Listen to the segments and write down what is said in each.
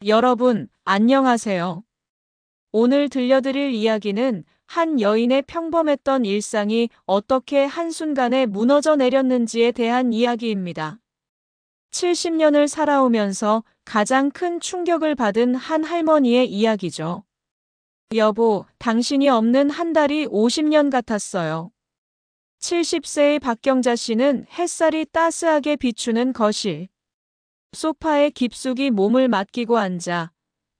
여러분, 안녕하세요. 오늘 들려드릴 이야기는 한 여인의 평범했던 일상이 어떻게 한순간에 무너져 내렸는지에 대한 이야기입니다. 70년을 살아오면서 가장 큰 충격을 받은 한 할머니의 이야기죠. 여보, 당신이 없는 한 달이 50년 같았어요. 70세의 박경자 씨는 햇살이 따스하게 비추는 거실. 소파에 깊숙이 몸을 맡기고 앉아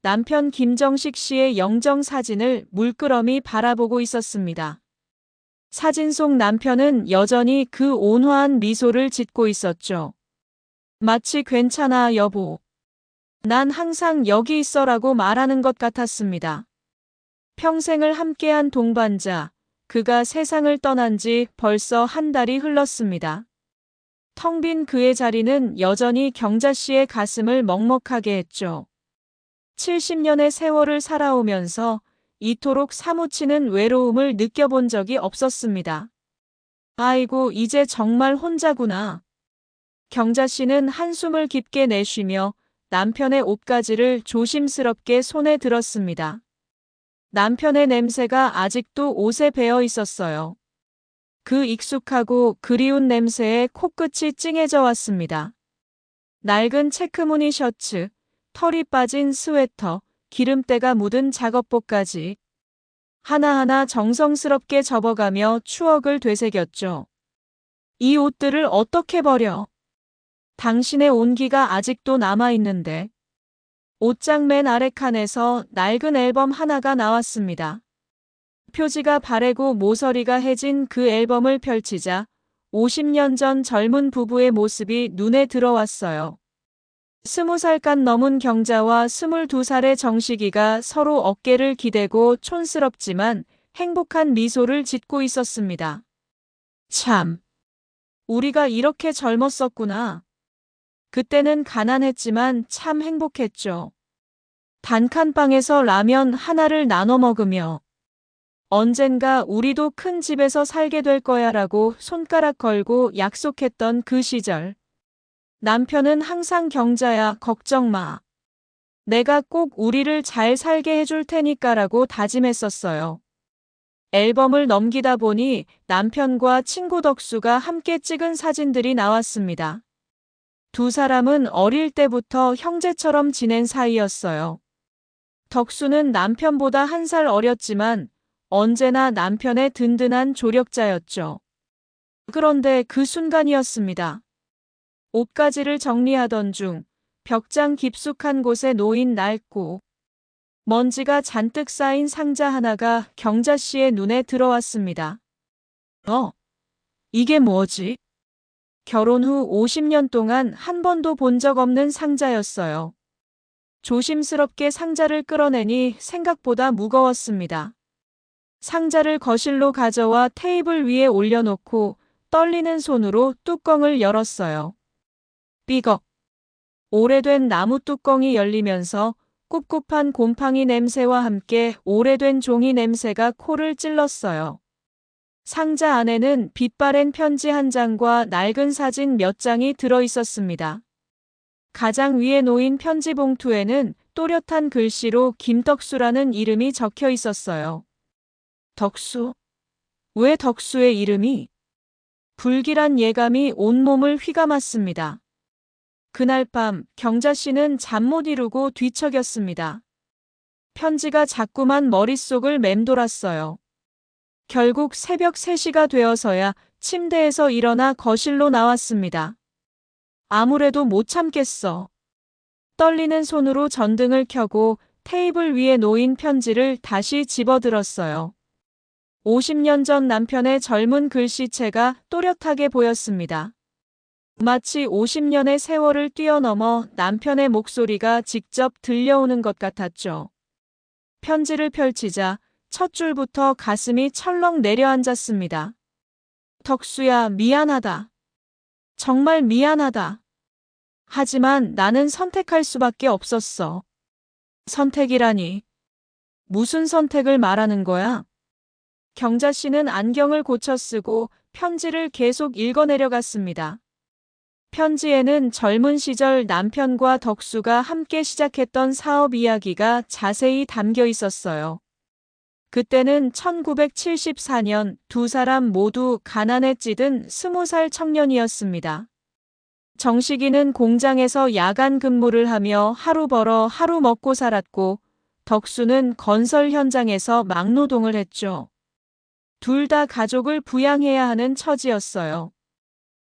남편 김정식 씨의 영정 사진을 물끄러미 바라보고 있었습니다. 사진 속 남편은 여전히 그 온화한 미소를 짓고 있었죠. 마치 괜찮아, 여보. 난 항상 여기 있어라고 말하는 것 같았습니다. 평생을 함께한 동반자, 그가 세상을 떠난 지 벌써 한 달이 흘렀습니다. 텅 빈 그의 자리는 여전히 경자 씨의 가슴을 먹먹하게 했죠. 70년의 세월을 살아오면서 이토록 사무치는 외로움을 느껴본 적이 없었습니다. 아이고, 이제 정말 혼자구나. 경자 씨는 한숨을 깊게 내쉬며 남편의 옷가지를 조심스럽게 손에 들었습니다. 남편의 냄새가 아직도 옷에 배어 있었어요. 그 익숙하고 그리운 냄새에 코끝이 찡해져 왔습니다. 낡은 체크무늬 셔츠, 털이 빠진 스웨터, 기름때가 묻은 작업복까지 하나하나 정성스럽게 접어가며 추억을 되새겼죠. 이 옷들을 어떻게 버려? 당신의 온기가 아직도 남아있는데. 옷장 맨 아래 칸에서 낡은 앨범 하나가 나왔습니다. 표지가 바래고 모서리가 해진 그 앨범을 펼치자 50년 전 젊은 부부의 모습이 눈에 들어왔어요. 20살간 넘은 경자와 22살의 정식이가 서로 어깨를 기대고 촌스럽지만 행복한 미소를 짓고 있었습니다. 참, 우리가 이렇게 젊었었구나. 그때는 가난했지만 참 행복했죠. 단칸방에서 라면 하나를 나눠 먹으며 언젠가 우리도 큰 집에서 살게 될 거야라고 손가락 걸고 약속했던 그 시절. 남편은 항상 경자야, 걱정 마. 내가 꼭 우리를 잘 살게 해줄 테니까라고 다짐했었어요. 앨범을 넘기다 보니 남편과 친구 덕수가 함께 찍은 사진들이 나왔습니다. 두 사람은 어릴 때부터 형제처럼 지낸 사이였어요. 덕수는 남편보다 한 살 어렸지만 언제나 남편의 든든한 조력자였죠. 그런데 그 순간이었습니다. 옷가지를 정리하던 중 벽장 깊숙한 곳에 놓인 낡고 먼지가 잔뜩 쌓인 상자 하나가 경자 씨의 눈에 들어왔습니다. 이게 뭐지? 결혼 후 50년 동안 한 번도 본 적 없는 상자였어요. 조심스럽게 상자를 끌어내니 생각보다 무거웠습니다. 상자를 거실로 가져와 테이블 위에 올려놓고 떨리는 손으로 뚜껑을 열었어요. 삐걱. 오래된 나무 뚜껑이 열리면서 꿉꿉한 곰팡이 냄새와 함께 오래된 종이 냄새가 코를 찔렀어요. 상자 안에는 빛바랜 편지 한 장과 낡은 사진 몇 장이 들어 있었습니다. 가장 위에 놓인 편지 봉투에는 또렷한 글씨로 김덕수라는 이름이 적혀 있었어요. 덕수? 왜 덕수의 이름이? 불길한 예감이 온몸을 휘감았습니다. 그날 밤 경자 씨는 잠 못 이루고 뒤척였습니다. 편지가 자꾸만 머릿속을 맴돌았어요. 결국 새벽 3시가 되어서야 침대에서 일어나 거실로 나왔습니다. 아무래도 못 참겠어. 떨리는 손으로 전등을 켜고 테이블 위에 놓인 편지를 다시 집어들었어요. 50년 전 남편의 젊은 글씨체가 또렷하게 보였습니다. 마치 50년의 세월을 뛰어넘어 남편의 목소리가 직접 들려오는 것 같았죠. 편지를 펼치자 첫 줄부터 가슴이 철렁 내려앉았습니다. 덕수야, 미안하다. 정말 미안하다. 하지만 나는 선택할 수밖에 없었어. 선택이라니. 무슨 선택을 말하는 거야? 경자 씨는 안경을 고쳐 쓰고 편지를 계속 읽어내려갔습니다. 편지에는 젊은 시절 남편과 덕수가 함께 시작했던 사업 이야기가 자세히 담겨 있었어요. 그때는 1974년 두 사람 모두 가난에 찌든 20살 청년이었습니다. 정식이는 공장에서 야간 근무를 하며 하루 벌어 하루 먹고 살았고, 덕수는 건설 현장에서 막노동을 했죠. 둘 다 가족을 부양해야 하는 처지였어요.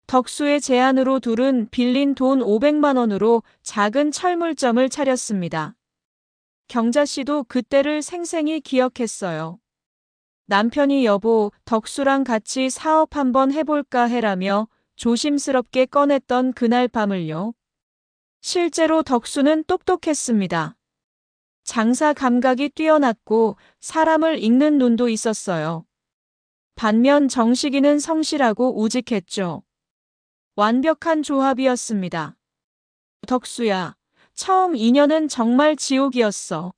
덕수의 제안으로 둘은 빌린 돈 500만 원으로 작은 철물점을 차렸습니다. 경자 씨도 그때를 생생히 기억했어요. 남편이 여보, 덕수랑 같이 사업 한번 해볼까 해라며 조심스럽게 꺼냈던 그날 밤을요. 실제로 덕수는 똑똑했습니다. 장사 감각이 뛰어났고 사람을 읽는 눈도 있었어요. 반면 정식이는 성실하고 우직했죠. 완벽한 조합이었습니다. 덕수야, 처음 2년은 정말 지옥이었어.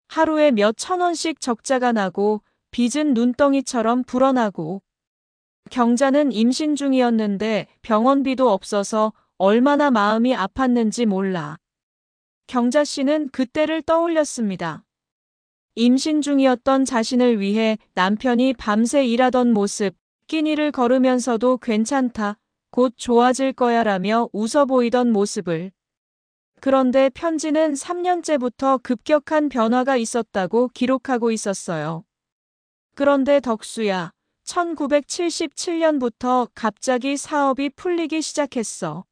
하루에 몇천 원씩 적자가 나고 빚은 눈덩이처럼 불어나고. 경자는 임신 중이었는데 병원비도 없어서 얼마나 마음이 아팠는지 몰라. 경자 씨는 그때를 떠올렸습니다. 임신 중이었던 자신을 위해 남편이 밤새 일하던 모습, 끼니를 걸으면서도 괜찮다, 곧 좋아질 거야 라며 웃어 보이던 모습을. 그런데 편지는 3년째부터 급격한 변화가 있었다고 기록하고 있었어요. 그런데 덕수야, 1977년부터 갑자기 사업이 풀리기 시작했어.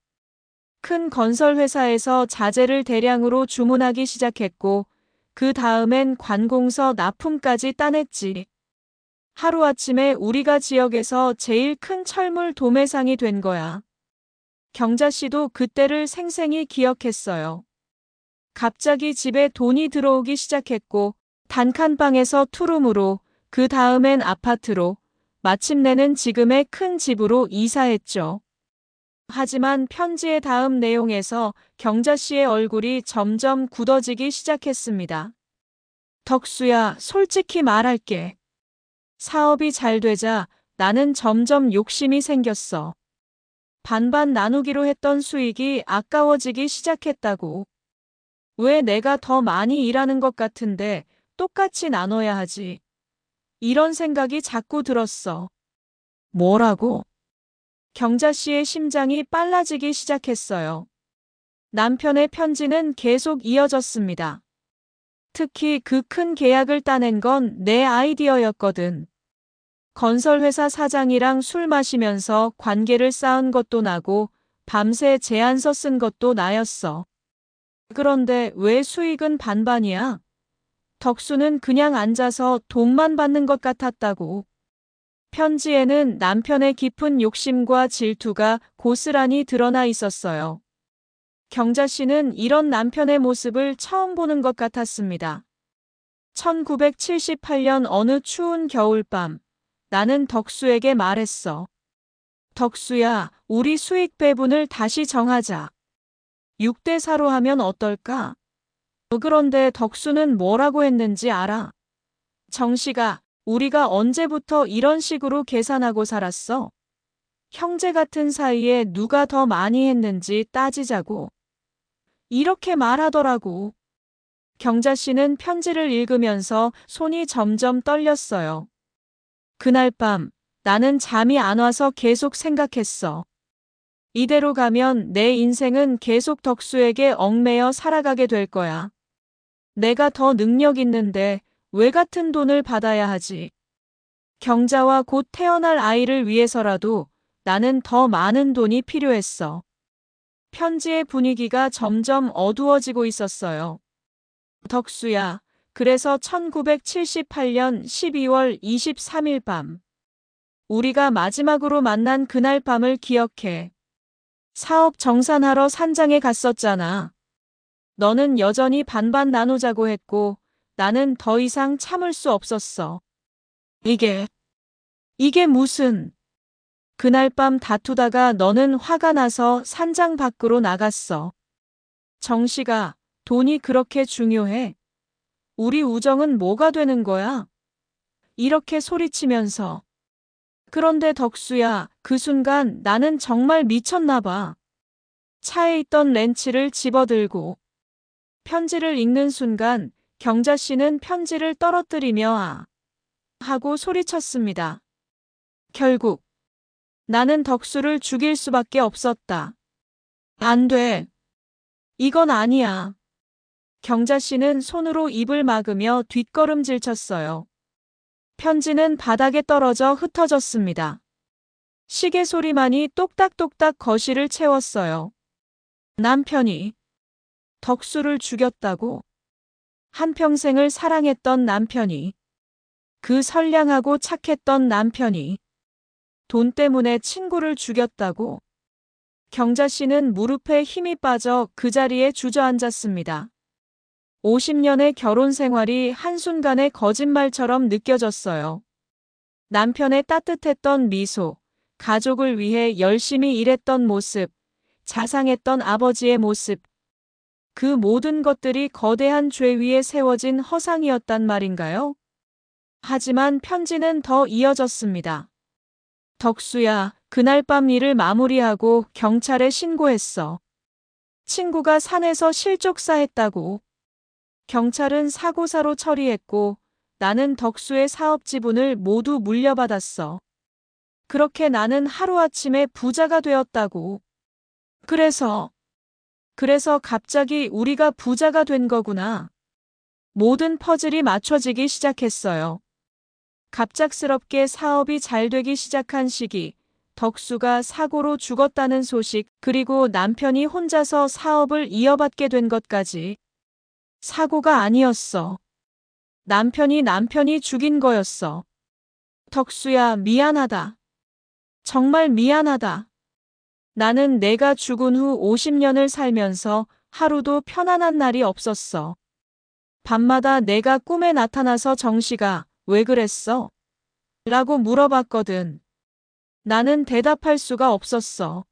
큰 건설회사에서 자재를 대량으로 주문하기 시작했고, 그 다음엔 관공서 납품까지 따냈지. 하루아침에 우리가 지역에서 제일 큰 철물 도매상이 된 거야. 경자 씨도 그때를 생생히 기억했어요. 갑자기 집에 돈이 들어오기 시작했고, 단칸방에서 투룸으로, 그 다음엔 아파트로, 마침내는 지금의 큰 집으로 이사했죠. 하지만 편지의 다음 내용에서 경자 씨의 얼굴이 점점 굳어지기 시작했습니다. 덕수야, 솔직히 말할게. 사업이 잘 되자 나는 점점 욕심이 생겼어. 반반 나누기로 했던 수익이 아까워지기 시작했다고. 왜 내가 더 많이 일하는 것 같은데 똑같이 나눠야 하지? 이런 생각이 자꾸 들었어. 뭐라고? 경자 씨의 심장이 빨라지기 시작했어요. 남편의 편지는 계속 이어졌습니다. 특히 그 큰 계약을 따낸 건 내 아이디어였거든. 건설회사 사장이랑 술 마시면서 관계를 쌓은 것도 나고 밤새 제안서 쓴 것도 나였어. 그런데 왜 수익은 반반이야? 덕수는 그냥 앉아서 돈만 받는 것 같았다고. 편지에는 남편의 깊은 욕심과 질투가 고스란히 드러나 있었어요. 경자 씨는 이런 남편의 모습을 처음 보는 것 같았습니다. 1978년 어느 추운 겨울밤, 나는 덕수에게 말했어. 덕수야, 우리 수익 배분을 다시 정하자. 6대 4로 하면 어떨까? 그런데 덕수는 뭐라고 했는지 알아? 정씨가, 우리가 언제부터 이런 식으로 계산하고 살았어? 형제 같은 사이에 누가 더 많이 했는지 따지자고. 이렇게 말하더라고. 경자 씨는 편지를 읽으면서 손이 점점 떨렸어요. 그날 밤, 나는 잠이 안 와서 계속 생각했어. 이대로 가면 내 인생은 계속 덕수에게 얽매여 살아가게 될 거야. 내가 더 능력 있는데 왜 같은 돈을 받아야 하지? 경자와 곧 태어날 아이를 위해서라도 나는 더 많은 돈이 필요했어. 편지의 분위기가 점점 어두워지고 있었어요. 덕수야, 그래서 1978년 12월 23일 밤. 우리가 마지막으로 만난 그날 밤을 기억해. 사업 정산하러 산장에 갔었잖아. 너는 여전히 반반 나누자고 했고, 나는 더 이상 참을 수 없었어. 이게 무슨... 그날 밤 다투다가 너는 화가 나서 산장 밖으로 나갔어. 정씨가, 돈이 그렇게 중요해? 우리 우정은 뭐가 되는 거야? 이렇게 소리치면서. 그런데 덕수야, 그 순간 나는 정말 미쳤나 봐. 차에 있던 렌치를 집어들고 편지를 읽는 순간 경자 씨는 편지를 떨어뜨리며 아 하고 소리쳤습니다. 결국 나는 덕수를 죽일 수밖에 없었다. 안 돼. 이건 아니야. 경자 씨는 손으로 입을 막으며 뒷걸음질 쳤어요. 편지는 바닥에 떨어져 흩어졌습니다. 시계 소리만이 똑딱똑딱 거실을 채웠어요. 남편이 덕수를 죽였다고? 한평생을 사랑했던 남편이, 그 선량하고 착했던 남편이 돈 때문에 친구를 죽였다고? 경자 씨는 무릎에 힘이 빠져 그 자리에 주저앉았습니다. 50년의 결혼 생활이 한순간에 거짓말처럼 느껴졌어요. 남편의 따뜻했던 미소, 가족을 위해 열심히 일했던 모습, 자상했던 아버지의 모습, 그 모든 것들이 거대한 죄 위에 세워진 허상이었단 말인가요? 하지만 편지는 더 이어졌습니다. 덕수야, 그날 밤 일을 마무리하고 경찰에 신고했어. 친구가 산에서 실족사했다고. 경찰은 사고사로 처리했고 나는 덕수의 사업 지분을 모두 물려받았어. 그렇게 나는 하루아침에 부자가 되었다고. 그래서 갑자기 우리가 부자가 된 거구나. 모든 퍼즐이 맞춰지기 시작했어요. 갑작스럽게 사업이 잘 되기 시작한 시기, 덕수가 사고로 죽었다는 소식, 그리고 남편이 혼자서 사업을 이어받게 된 것까지. 사고가 아니었어. 남편이 죽인 거였어. 덕수야, 미안하다. 정말 미안하다. 나는 내가 죽은 후 50년을 살면서 하루도 편안한 날이 없었어. 밤마다 내가 꿈에 나타나서 정씨가 왜 그랬어? 라고 물어봤거든. 나는 대답할 수가 없었어.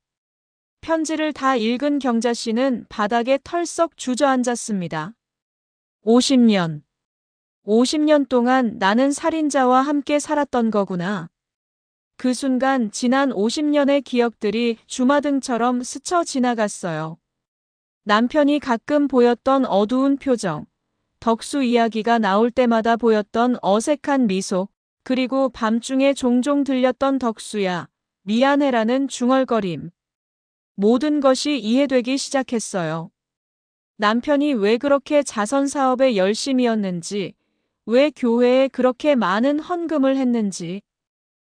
편지를 다 읽은 경자 씨는 바닥에 털썩 주저앉았습니다. 50년 동안 나는 살인자와 함께 살았던 거구나. 그 순간 지난 50년의 기억들이 주마등처럼 스쳐 지나갔어요. 남편이 가끔 보였던 어두운 표정, 덕수 이야기가 나올 때마다 보였던 어색한 미소, 그리고 밤중에 종종 들렸던 덕수야, 미안해라는 중얼거림. 모든 것이 이해되기 시작했어요. 남편이 왜 그렇게 자선 사업에 열심이었는지, 왜 교회에 그렇게 많은 헌금을 했는지.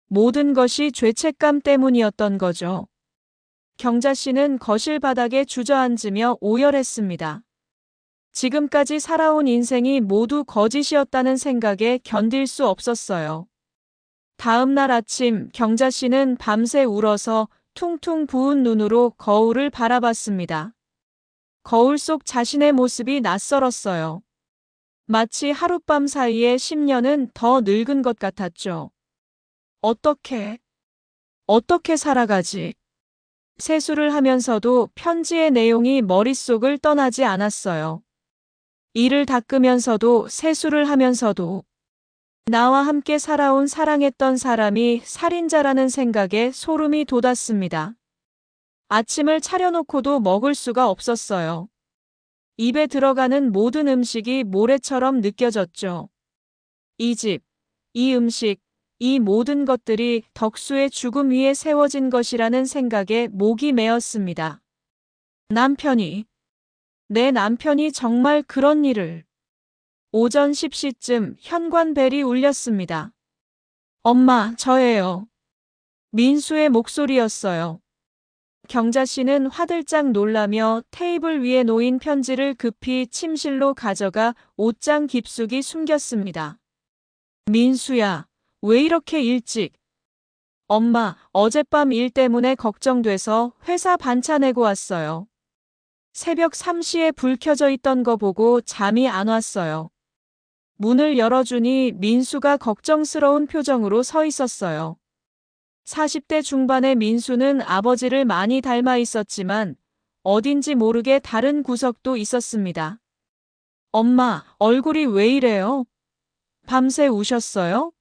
모든 것이 죄책감 때문이었던 거죠. 경자 씨는 거실 바닥에 주저앉으며 오열했습니다. 지금까지 살아온 인생이 모두 거짓이었다는 생각에 견딜 수 없었어요. 다음 날 아침 경자 씨는 밤새 울어서 퉁퉁 부은 눈으로 거울을 바라봤습니다. 거울 속 자신의 모습이 낯설었어요. 마치 하룻밤 사이에 10년은 더 늙은 것 같았죠. 어떻게 살아가지? 세수를 하면서도 편지의 내용이 머릿속을 떠나지 않았어요. 이를 닦으면서도 세수를 하면서도 나와 함께 살아온 사랑했던 사람이 살인자라는 생각에 소름이 돋았습니다. 아침을 차려놓고도 먹을 수가 없었어요. 입에 들어가는 모든 음식이 모래처럼 느껴졌죠. 이 집, 이 음식, 이 모든 것들이 덕수의 죽음 위에 세워진 것이라는 생각에 목이 메었습니다. 내 남편이 정말 그런 일을. 오전 10시쯤 현관벨이 울렸습니다. 엄마, 저예요. 민수의 목소리였어요. 경자 씨는 화들짝 놀라며 테이블 위에 놓인 편지를 급히 침실로 가져가 옷장 깊숙이 숨겼습니다. 민수야, 왜 이렇게 일찍? 엄마, 어젯밤 일 때문에 걱정돼서 회사 반차 내고 왔어요. 새벽 3시에 불 켜져 있던 거 보고 잠이 안 왔어요. 문을 열어주니 민수가 걱정스러운 표정으로 서 있었어요. 40대 중반의 민수는 아버지를 많이 닮아 있었지만 어딘지 모르게 다른 구석도 있었습니다. 엄마, 얼굴이 왜 이래요? 밤새 우셨어요?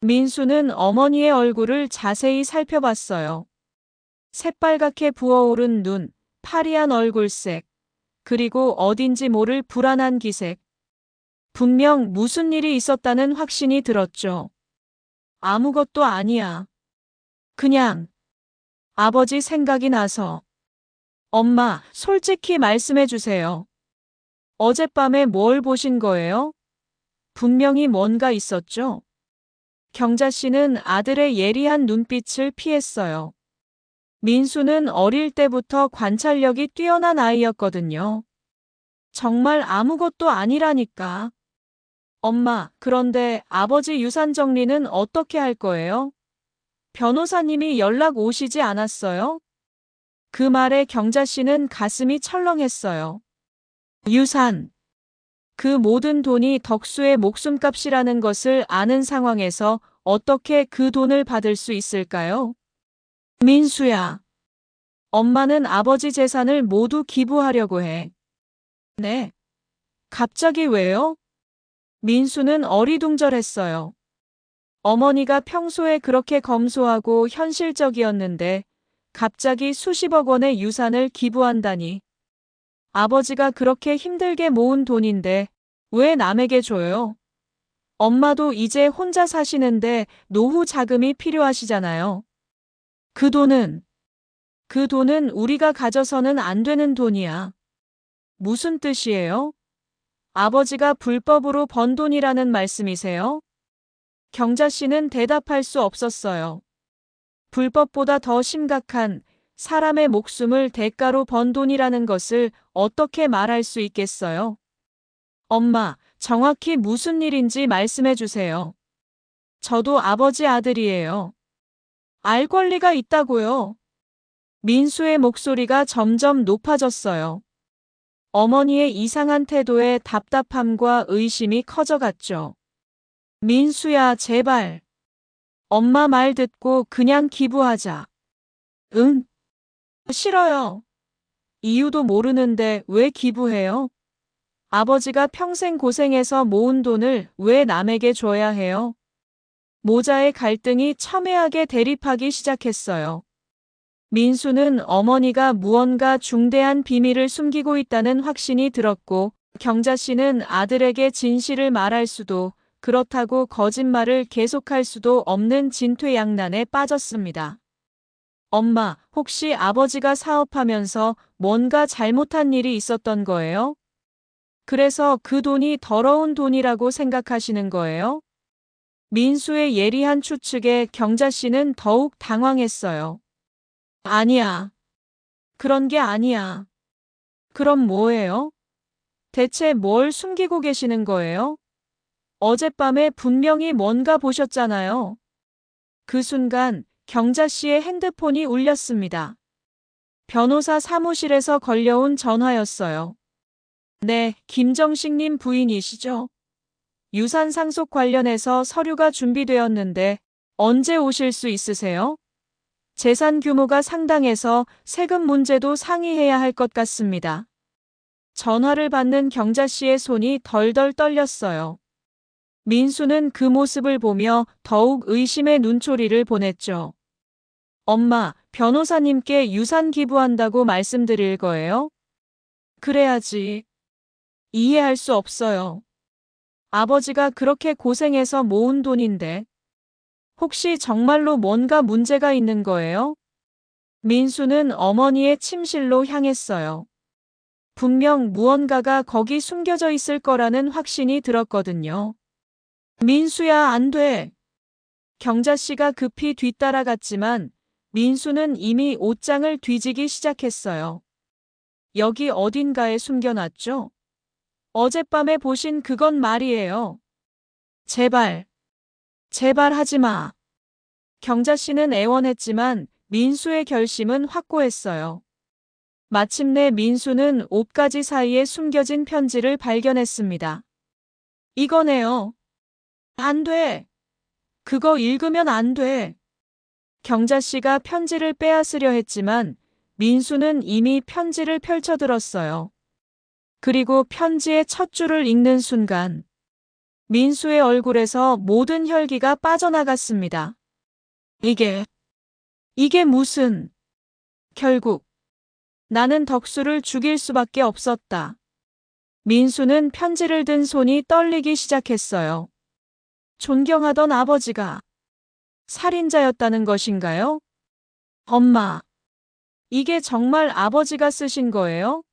민수는 어머니의 얼굴을 자세히 살펴봤어요. 새빨갛게 부어오른 눈, 파리한 얼굴색, 그리고 어딘지 모를 불안한 기색. 분명 무슨 일이 있었다는 확신이 들었죠. 아무것도 아니야. 그냥 아버지 생각이 나서. 엄마, 솔직히 말씀해 주세요. 어젯밤에 뭘 보신 거예요? 분명히 뭔가 있었죠? 경자 씨는 아들의 예리한 눈빛을 피했어요. 민수는 어릴 때부터 관찰력이 뛰어난 아이였거든요. 정말 아무것도 아니라니까. 엄마, 그런데 아버지 유산 정리는 어떻게 할 거예요? 변호사님이 연락 오시지 않았어요? 그 말에 경자 씨는 가슴이 철렁했어요. 유산. 그 모든 돈이 덕수의 목숨값이라는 것을 아는 상황에서 어떻게 그 돈을 받을 수 있을까요? 민수야. 엄마는 아버지 재산을 모두 기부하려고 해. 네. 갑자기 왜요? 민수는 어리둥절했어요. 어머니가 평소에 그렇게 검소하고 현실적이었는데 갑자기 수십억 원의 유산을 기부한다니. 아버지가 그렇게 힘들게 모은 돈인데 왜 남에게 줘요? 엄마도 이제 혼자 사시는데 노후 자금이 필요하시잖아요. 그 돈은 우리가 가져서는 안 되는 돈이야. 무슨 뜻이에요? 아버지가 불법으로 번 돈이라는 말씀이세요? 경자 씨는 대답할 수 없었어요. 불법보다 더 심각한 사람의 목숨을 대가로 번 돈이라는 것을 어떻게 말할 수 있겠어요? 엄마, 정확히 무슨 일인지 말씀해 주세요. 저도 아버지 아들이에요. 알 권리가 있다고요. 민수의 목소리가 점점 높아졌어요. 어머니의 이상한 태도에 답답함과 의심이 커져갔죠. 민수야, 제발. 엄마 말 듣고 그냥 기부하자. 응? 싫어요. 이유도 모르는데 왜 기부해요? 아버지가 평생 고생해서 모은 돈을 왜 남에게 줘야 해요? 모자의 갈등이 첨예하게 대립하기 시작했어요. 민수는 어머니가 무언가 중대한 비밀을 숨기고 있다는 확신이 들었고, 경자 씨는 아들에게 진실을 말할 수도, 그렇다고 거짓말을 계속할 수도 없는 진퇴양난에 빠졌습니다. 엄마, 혹시 아버지가 사업하면서 뭔가 잘못한 일이 있었던 거예요? 그래서 그 돈이 더러운 돈이라고 생각하시는 거예요? 민수의 예리한 추측에 경자 씨는 더욱 당황했어요. 아니야. 그런 게 아니야. 그럼 뭐예요? 대체 뭘 숨기고 계시는 거예요? 어젯밤에 분명히 뭔가 보셨잖아요. 그 순간 경자 씨의 핸드폰이 울렸습니다. 변호사 사무실에서 걸려온 전화였어요. 네, 김정식님 부인이시죠? 유산 상속 관련해서 서류가 준비되었는데 언제 오실 수 있으세요? 재산 규모가 상당해서 세금 문제도 상의해야 할 것 같습니다. 전화를 받는 경자 씨의 손이 덜덜 떨렸어요. 민수는 그 모습을 보며 더욱 의심의 눈초리를 보냈죠. 엄마, 변호사님께 유산 기부한다고 말씀드릴 거예요? 그래야지. 이해할 수 없어요. 아버지가 그렇게 고생해서 모은 돈인데 혹시 정말로 뭔가 문제가 있는 거예요? 민수는 어머니의 침실로 향했어요. 분명 무언가가 거기 숨겨져 있을 거라는 확신이 들었거든요. 민수야, 안 돼. 경자 씨가 급히 뒤따라갔지만 민수는 이미 옷장을 뒤지기 시작했어요. 여기 어딘가에 숨겨놨죠? 어젯밤에 보신 그건 말이에요. 제발, 제발 하지 마. 경자 씨는 애원했지만 민수의 결심은 확고했어요. 마침내 민수는 옷가지 사이에 숨겨진 편지를 발견했습니다. 이거네요. 안 돼. 그거 읽으면 안 돼. 경자 씨가 편지를 빼앗으려 했지만 민수는 이미 편지를 펼쳐들었어요. 그리고 편지의 첫 줄을 읽는 순간 민수의 얼굴에서 모든 혈기가 빠져나갔습니다. 이게 무슨... 결국 나는 덕수를 죽일 수밖에 없었다. 민수는 편지를 든 손이 떨리기 시작했어요. 존경하던 아버지가 살인자였다는 것인가요? 엄마, 이게 정말 아버지가 쓰신 거예요?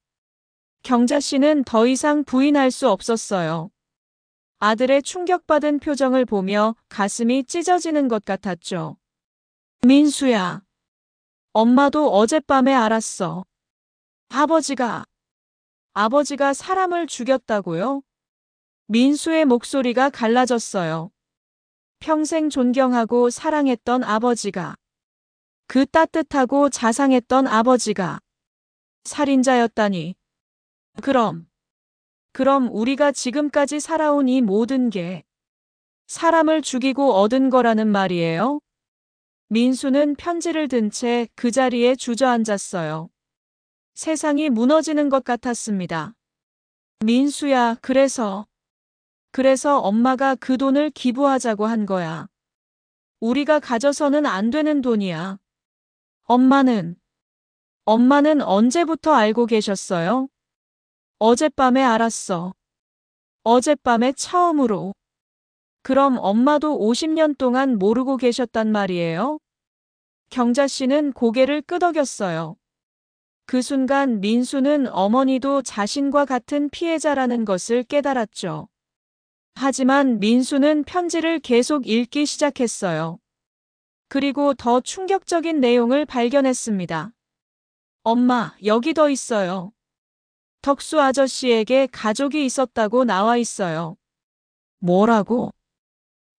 경자 씨는 더 이상 부인할 수 없었어요. 아들의 충격받은 표정을 보며 가슴이 찢어지는 것 같았죠. 민수야, 엄마도 어젯밤에 알았어. 아버지가 사람을 죽였다고요? 민수의 목소리가 갈라졌어요. 평생 존경하고 사랑했던 아버지가, 그 따뜻하고 자상했던 아버지가 살인자였다니. 그럼 우리가 지금까지 살아온 이 모든 게 사람을 죽이고 얻은 거라는 말이에요? 민수는 편지를 든 채 그 자리에 주저앉았어요. 세상이 무너지는 것 같았습니다. 민수야, 그래서 엄마가 그 돈을 기부하자고 한 거야. 우리가 가져서는 안 되는 돈이야. 엄마는 언제부터 알고 계셨어요? 어젯밤에 알았어. 어젯밤에 처음으로. 그럼 엄마도 50년 동안 모르고 계셨단 말이에요? 경자 씨는 고개를 끄덕였어요. 그 순간 민수는 어머니도 자신과 같은 피해자라는 것을 깨달았죠. 하지만 민수는 편지를 계속 읽기 시작했어요. 그리고 더 충격적인 내용을 발견했습니다. 엄마, 여기 더 있어요. 덕수 아저씨에게 가족이 있었다고 나와 있어요. 뭐라고?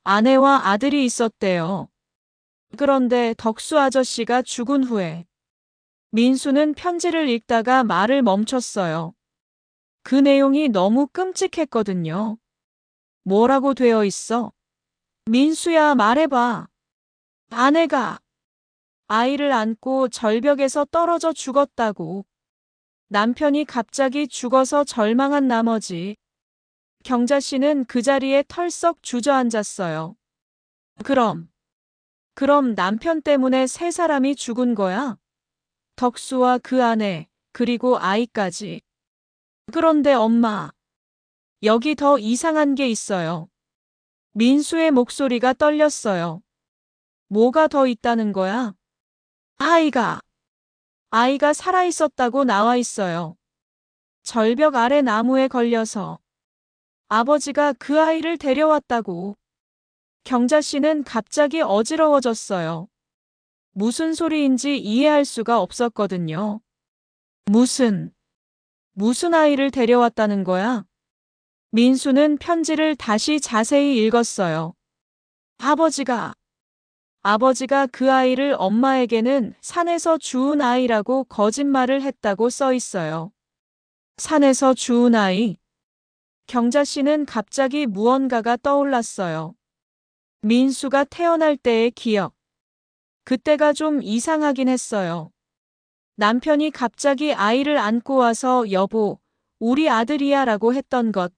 아내와 아들이 있었대요. 그런데 덕수 아저씨가 죽은 후에 민수는 편지를 읽다가 말을 멈췄어요. 그 내용이 너무 끔찍했거든요. 뭐라고 되어 있어? 민수야, 말해봐. 아내가 아이를 안고 절벽에서 떨어져 죽었다고. 남편이 갑자기 죽어서 절망한 나머지 경자 씨는 그 자리에 털썩 주저앉았어요. 그럼 남편 때문에 세 사람이 죽은 거야? 덕수와 그 아내, 그리고 아이까지. 그런데 엄마, 여기 더 이상한 게 있어요. 민수의 목소리가 떨렸어요. 뭐가 더 있다는 거야? 아이가 살아있었다고 나와 있어요. 절벽 아래 나무에 걸려서 아버지가 그 아이를 데려왔다고. 경자 씨는 갑자기 어지러워졌어요. 무슨 소리인지 이해할 수가 없었거든요. 무슨 아이를 데려왔다는 거야? 민수는 편지를 다시 자세히 읽었어요. 아버지가 그 아이를 엄마에게는 산에서 주운 아이라고 거짓말을 했다고 써 있어요. 산에서 주운 아이? 경자 씨는 갑자기 무언가가 떠올랐어요. 민수가 태어날 때의 기억. 그때가 좀 이상하긴 했어요. 남편이 갑자기 아이를 안고 와서 여보, 우리 아들이야 라고 했던 것.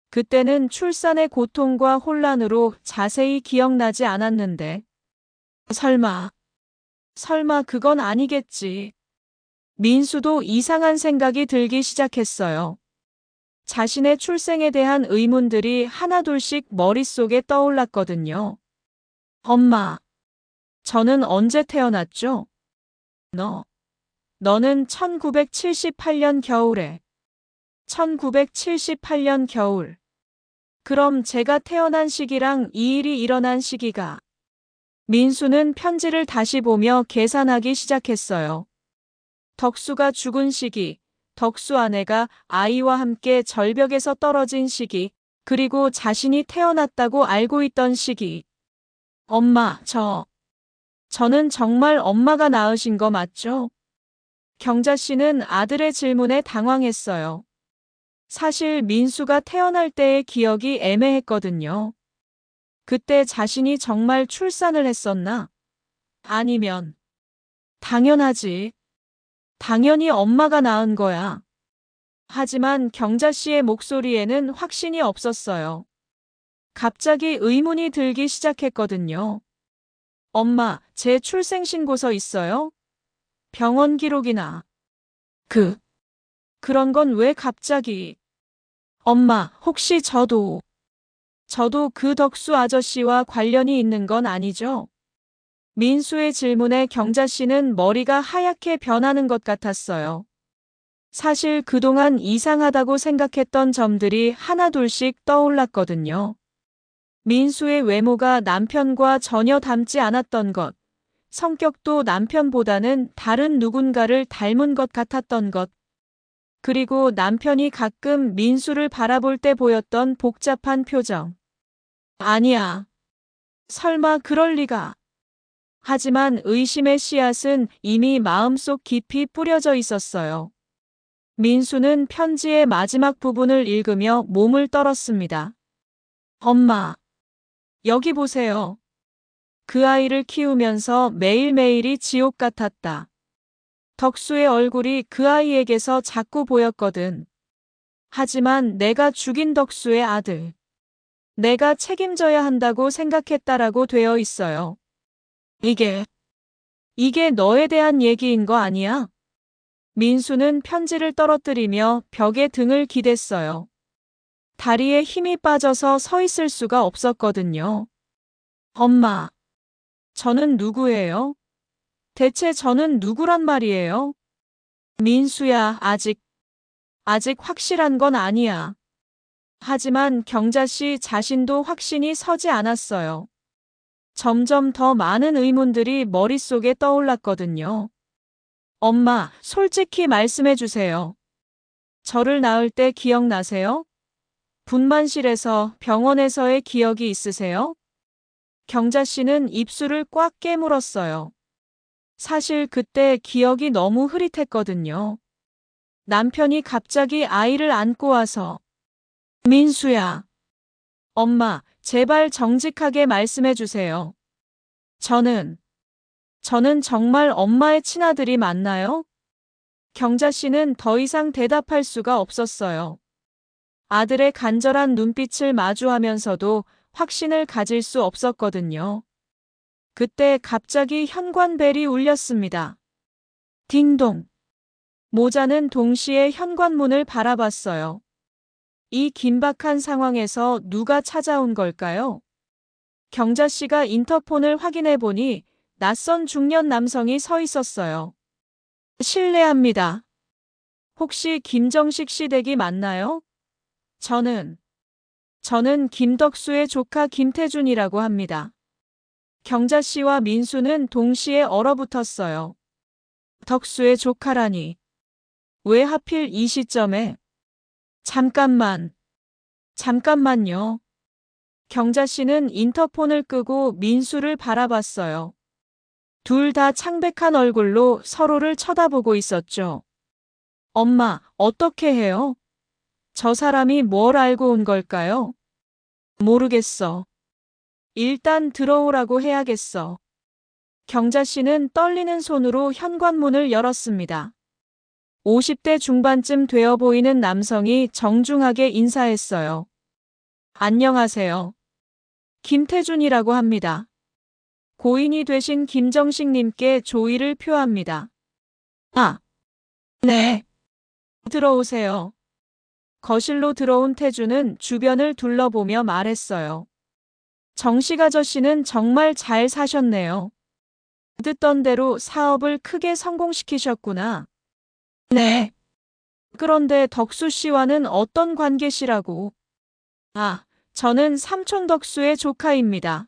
그때는 출산의 고통과 혼란으로 자세히 기억나지 않았는데. 설마 그건 아니겠지. 민수도 이상한 생각이 들기 시작했어요. 자신의 출생에 대한 의문들이 하나둘씩 머릿속에 떠올랐거든요. 엄마, 저는 언제 태어났죠? 너는 1978년 겨울에. 1978년 겨울. 그럼 제가 태어난 시기랑 이 일이 일어난 시기가. 민수는 편지를 다시 보며 계산하기 시작했어요. 덕수가 죽은 시기, 덕수 아내가 아이와 함께 절벽에서 떨어진 시기, 그리고 자신이 태어났다고 알고 있던 시기. 엄마, 저는 정말 엄마가 낳으신 거 맞죠? 경자 씨는 아들의 질문에 당황했어요. 사실 민수가 태어날 때의 기억이 애매했거든요. 그때 자신이 정말 출산을 했었나? 아니면, 당연히 엄마가 낳은 거야. 하지만 경자 씨의 목소리에는 확신이 없었어요. 갑자기 의문이 들기 시작했거든요. 엄마, 제 출생신고서 있어요? 병원 기록이나 그런 건 왜 갑자기? 엄마, 혹시 저도 그 덕수 아저씨와 관련이 있는 건 아니죠? 민수의 질문에 경자 씨는 머리가 하얗게 변하는 것 같았어요. 사실 그동안 이상하다고 생각했던 점들이 하나둘씩 떠올랐거든요. 민수의 외모가 남편과 전혀 닮지 않았던 것, 성격도 남편보다는 다른 누군가를 닮은 것 같았던 것, 그리고 남편이 가끔 민수를 바라볼 때 보였던 복잡한 표정. 아니야. 설마 그럴 리가. 하지만 의심의 씨앗은 이미 마음속 깊이 뿌려져 있었어요. 민수는 편지의 마지막 부분을 읽으며 몸을 떨었습니다. 엄마, 여기 보세요. 그 아이를 키우면서 매일매일이 지옥 같았다. 덕수의 얼굴이 그 아이에게서 자꾸 보였거든. 하지만 내가 죽인 덕수의 아들. 내가 책임져야 한다고 생각했다라고 되어 있어요. 이게 너에 대한 얘기인 거 아니야? 민수는 편지를 떨어뜨리며 벽에 등을 기댔어요. 다리에 힘이 빠져서 서 있을 수가 없었거든요. 엄마, 저는 누구예요? 대체 저는 누구란 말이에요? 민수야, 아직 확실한 건 아니야. 하지만 경자 씨 자신도 확신이 서지 않았어요. 점점 더 많은 의문들이 머릿속에 떠올랐거든요. 엄마, 솔직히 말씀해 주세요. 저를 낳을 때 기억나세요? 분만실에서, 병원에서의 기억이 있으세요? 경자 씨는 입술을 꽉 깨물었어요. 사실 그때 기억이 너무 흐릿했거든요. 남편이 갑자기 아이를 안고 와서 민수야. 엄마, 제발 정직하게 말씀해 주세요. 저는 정말 엄마의 친아들이 맞나요? 경자 씨는 더 이상 대답할 수가 없었어요. 아들의 간절한 눈빛을 마주하면서도 확신을 가질 수 없었거든요. 그때 갑자기 현관벨이 울렸습니다. 딩동. 모자는 동시에 현관문을 바라봤어요. 이 긴박한 상황에서 누가 찾아온 걸까요? 경자 씨가 인터폰을 확인해 보니 낯선 중년 남성이 서 있었어요. 실례합니다. 혹시 김정식 씨 댁이 맞나요? 저는 김덕수의 조카 김태준이라고 합니다. 경자 씨와 민수는 동시에 얼어붙었어요. 덕수의 조카라니. 왜 하필 이 시점에? 잠깐만요. 경자 씨는 인터폰을 끄고 민수를 바라봤어요. 둘 다 창백한 얼굴로 서로를 쳐다보고 있었죠. 엄마, 어떻게 해요? 저 사람이 뭘 알고 온 걸까요? 모르겠어. 일단 들어오라고 해야겠어. 경자 씨는 떨리는 손으로 현관문을 열었습니다. 50대 중반쯤 되어 보이는 남성이 정중하게 인사했어요. 안녕하세요. 김태준이라고 합니다. 고인이 되신 김정식님께 조의를 표합니다. 아, 네. 들어오세요. 거실로 들어온 태준은 주변을 둘러보며 말했어요. 정식 아저씨는 정말 잘 사셨네요. 듣던 대로 사업을 크게 성공시키셨구나. 네. 그런데 덕수 씨와는 어떤 관계시라고? 저는 삼촌 덕수의 조카입니다.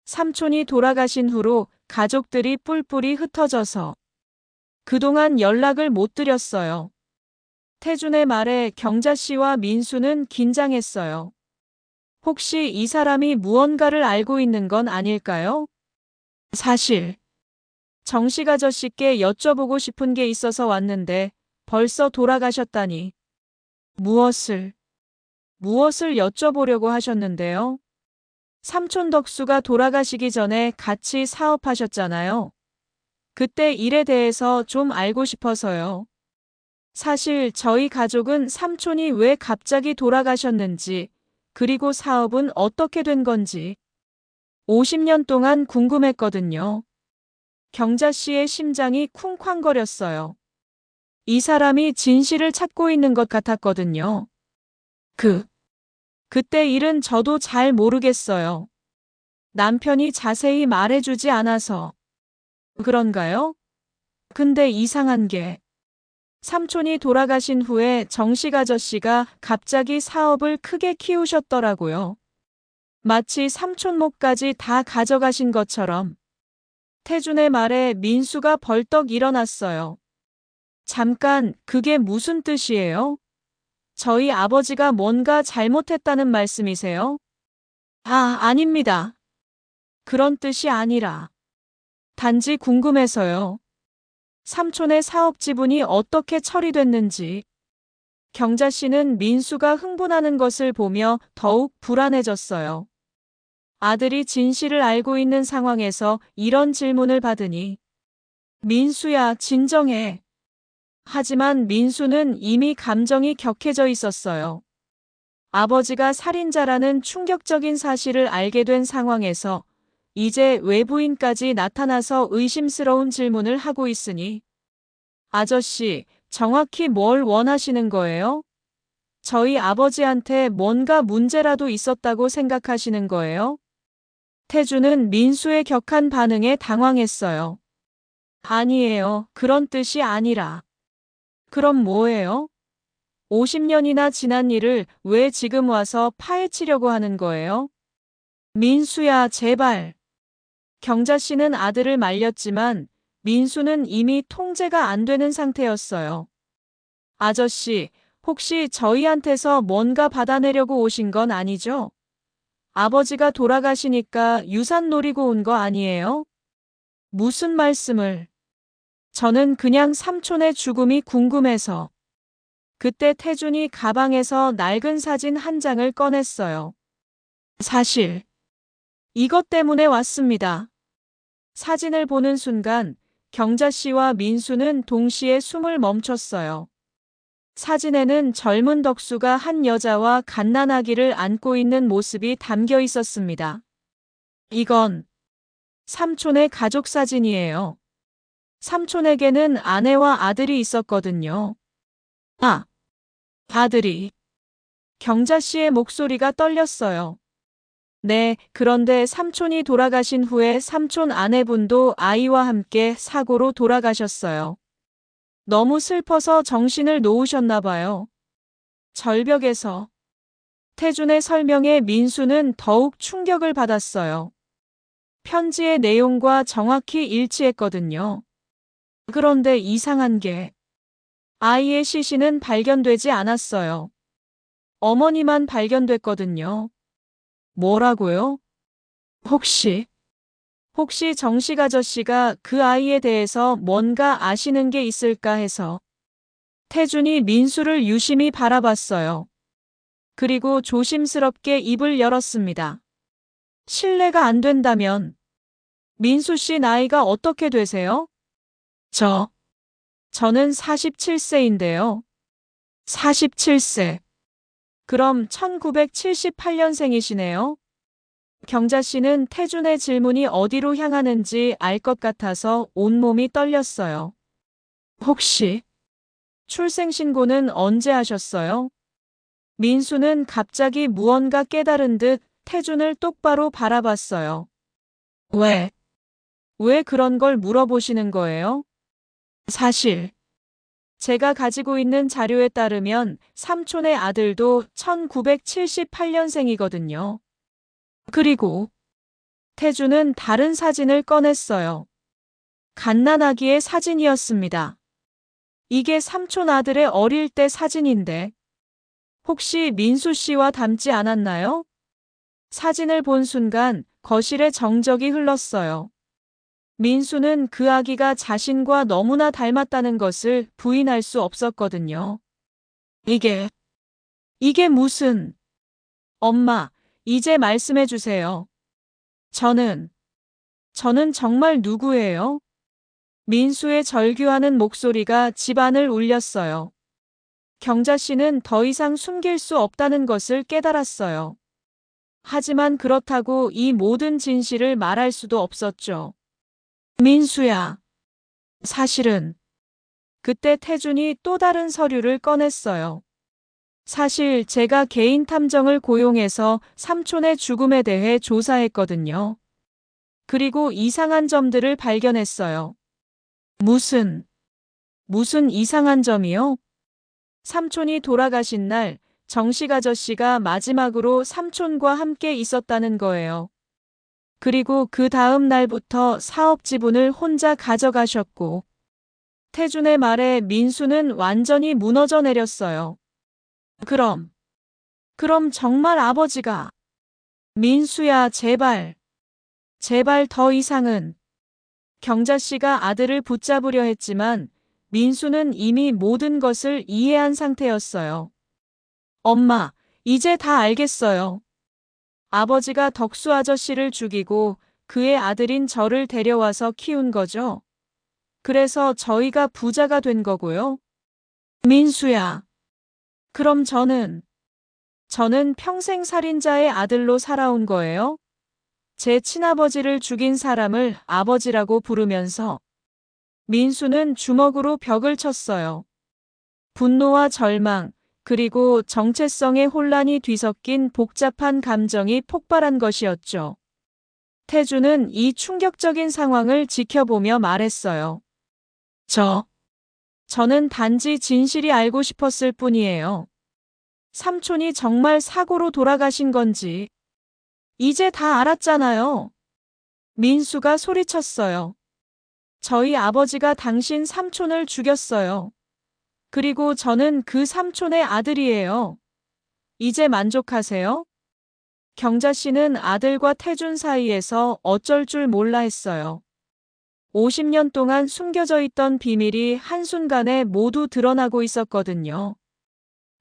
삼촌이 돌아가신 후로 가족들이 뿔뿔이 흩어져서 그동안 연락을 못 드렸어요. 태준의 말에 경자 씨와 민수는 긴장했어요. 혹시 이 사람이 무언가를 알고 있는 건 아닐까요? 사실 정식 아저씨께 여쭤보고 싶은 게 있어서 왔는데 벌써 돌아가셨다니. 무엇을 여쭤보려고 하셨는데요? 삼촌 덕수가 돌아가시기 전에 같이 사업하셨잖아요. 그때 일에 대해서 좀 알고 싶어서요. 사실 저희 가족은 삼촌이 왜 갑자기 돌아가셨는지, 그리고 사업은 어떻게 된 건지 50년 동안 궁금했거든요. 경자 씨의 심장이 쿵쾅거렸어요. 이 사람이 진실을 찾고 있는 것 같았거든요. 그때 일은 저도 잘 모르겠어요. 남편이 자세히 말해주지 않아서. 그런가요? 근데 이상한 게 삼촌이 돌아가신 후에 정식 아저씨가 갑자기 사업을 크게 키우셨더라고요. 마치 삼촌 몫까지 다 가져가신 것처럼. 태준의 말에 민수가 벌떡 일어났어요. 잠깐, 그게 무슨 뜻이에요? 저희 아버지가 뭔가 잘못했다는 말씀이세요? 아닙니다. 그런 뜻이 아니라 단지 궁금해서요. 삼촌의 사업 지분이 어떻게 처리됐는지. 경자 씨는 민수가 흥분하는 것을 보며 더욱 불안해졌어요. 아들이 진실을 알고 있는 상황에서 이런 질문을 받으니. 민수야, 진정해. 하지만 민수는 이미 감정이 격해져 있었어요. 아버지가 살인자라는 충격적인 사실을 알게 된 상황에서 이제 외부인까지 나타나서 의심스러운 질문을 하고 있으니. 아저씨, 정확히 뭘 원하시는 거예요? 저희 아버지한테 뭔가 문제라도 있었다고 생각하시는 거예요? 태주는 민수의 격한 반응에 당황했어요. 아니에요. 그런 뜻이 아니라. 그럼 뭐예요? 50년이나 지난 일을 왜 지금 와서 파헤치려고 하는 거예요? 민수야, 제발. 경자 씨는 아들을 말렸지만 민수는 이미 통제가 안 되는 상태였어요. 아저씨, 혹시 저희한테서 뭔가 받아내려고 오신 건 아니죠? 아버지가 돌아가시니까 유산 노리고 온 거 아니에요? 무슨 말씀을? 저는 그냥 삼촌의 죽음이 궁금해서. 그때 태준이 가방에서 낡은 사진 한 장을 꺼냈어요. 사실, 이것 때문에 왔습니다. 사진을 보는 순간 경자 씨와 민수는 동시에 숨을 멈췄어요. 사진에는 젊은 덕수가 한 여자와 갓난아기를 안고 있는 모습이 담겨 있었습니다. 이건 삼촌의 가족 사진이에요. 삼촌에게는 아내와 아들이 있었거든요. 아들이. 경자 씨의 목소리가 떨렸어요. 네, 그런데 삼촌이 돌아가신 후에 삼촌 아내분도 아이와 함께 사고로 돌아가셨어요. 너무 슬퍼서 정신을 놓으셨나 봐요. 절벽에서. 태준의 설명에 민수는 더욱 충격을 받았어요. 편지의 내용과 정확히 일치했거든요. 그런데 이상한 게 아이의 시신은 발견되지 않았어요. 어머니만 발견됐거든요. 뭐라고요? 혹시 정식 아저씨가 그 아이에 대해서 뭔가 아시는 게 있을까 해서. 태준이 민수를 유심히 바라봤어요. 그리고 조심스럽게 입을 열었습니다. 실례가 안 된다면 민수 씨 나이가 어떻게 되세요? 저는 47세인데요. 47세. 그럼 1978년생이시네요. 경자 씨는 태준의 질문이 어디로 향하는지 알 것 같아서 온몸이 떨렸어요. 혹시 출생신고는 언제 하셨어요? 민수는 갑자기 무언가 깨달은 듯 태준을 똑바로 바라봤어요. 왜 그런 걸 물어보시는 거예요? 사실 제가 가지고 있는 자료에 따르면 삼촌의 아들도 1978년생이거든요. 그리고 태준은 다른 사진을 꺼냈어요. 갓난아기의 사진이었습니다. 이게 삼촌 아들의 어릴 때 사진인데 혹시 민수 씨와 닮지 않았나요? 사진을 본 순간 거실에 정적이 흘렀어요. 민수는 그 아기가 자신과 너무나 닮았다는 것을 부인할 수 없었거든요. 이게 무슨... 엄마, 이제 말씀해 주세요. 저는 정말 누구예요? 민수의 절규하는 목소리가 집안을 울렸어요. 경자 씨는 더 이상 숨길 수 없다는 것을 깨달았어요. 하지만 그렇다고 이 모든 진실을 말할 수도 없었죠. 민수야. 사실은 그때 태준이 또 다른 서류를 꺼냈어요. 사실 제가 개인 탐정을 고용해서 삼촌의 죽음에 대해 조사했거든요. 그리고 이상한 점들을 발견했어요. 무슨 이상한 점이요? 삼촌이 돌아가신 날 정식 아저씨가 마지막으로 삼촌과 함께 있었다는 거예요. 그리고 그 다음 날부터 사업 지분을 혼자 가져가셨고, 태준의 말에 민수는 완전히 무너져 내렸어요. 그럼 정말 아버지가, 민수야, 제발 더 이상은. 경자 씨가 아들을 붙잡으려 했지만 민수는 이미 모든 것을 이해한 상태였어요. 엄마, 이제 다 알겠어요. 아버지가 덕수 아저씨를 죽이고 그의 아들인 저를 데려와서 키운 거죠. 그래서 저희가 부자가 된 거고요. 민수야, 그럼 저는 평생 살인자의 아들로 살아온 거예요? 제 친아버지를 죽인 사람을 아버지라고 부르면서 민수는 주먹으로 벽을 쳤어요. 분노와 절망, 그리고 정체성의 혼란이 뒤섞인 복잡한 감정이 폭발한 것이었죠. 태주는 이 충격적인 상황을 지켜보며 말했어요. 저는 단지 진실이 알고 싶었을 뿐이에요. 삼촌이 정말 사고로 돌아가신 건지. 이제 다 알았잖아요. 민수가 소리쳤어요. 저희 아버지가 당신 삼촌을 죽였어요. 그리고 저는 그 삼촌의 아들이에요. 이제 만족하세요? 경자 씨는 아들과 태준 사이에서 어쩔 줄 몰라 했어요. 50년 동안 숨겨져 있던 비밀이 한순간에 모두 드러나고 있었거든요.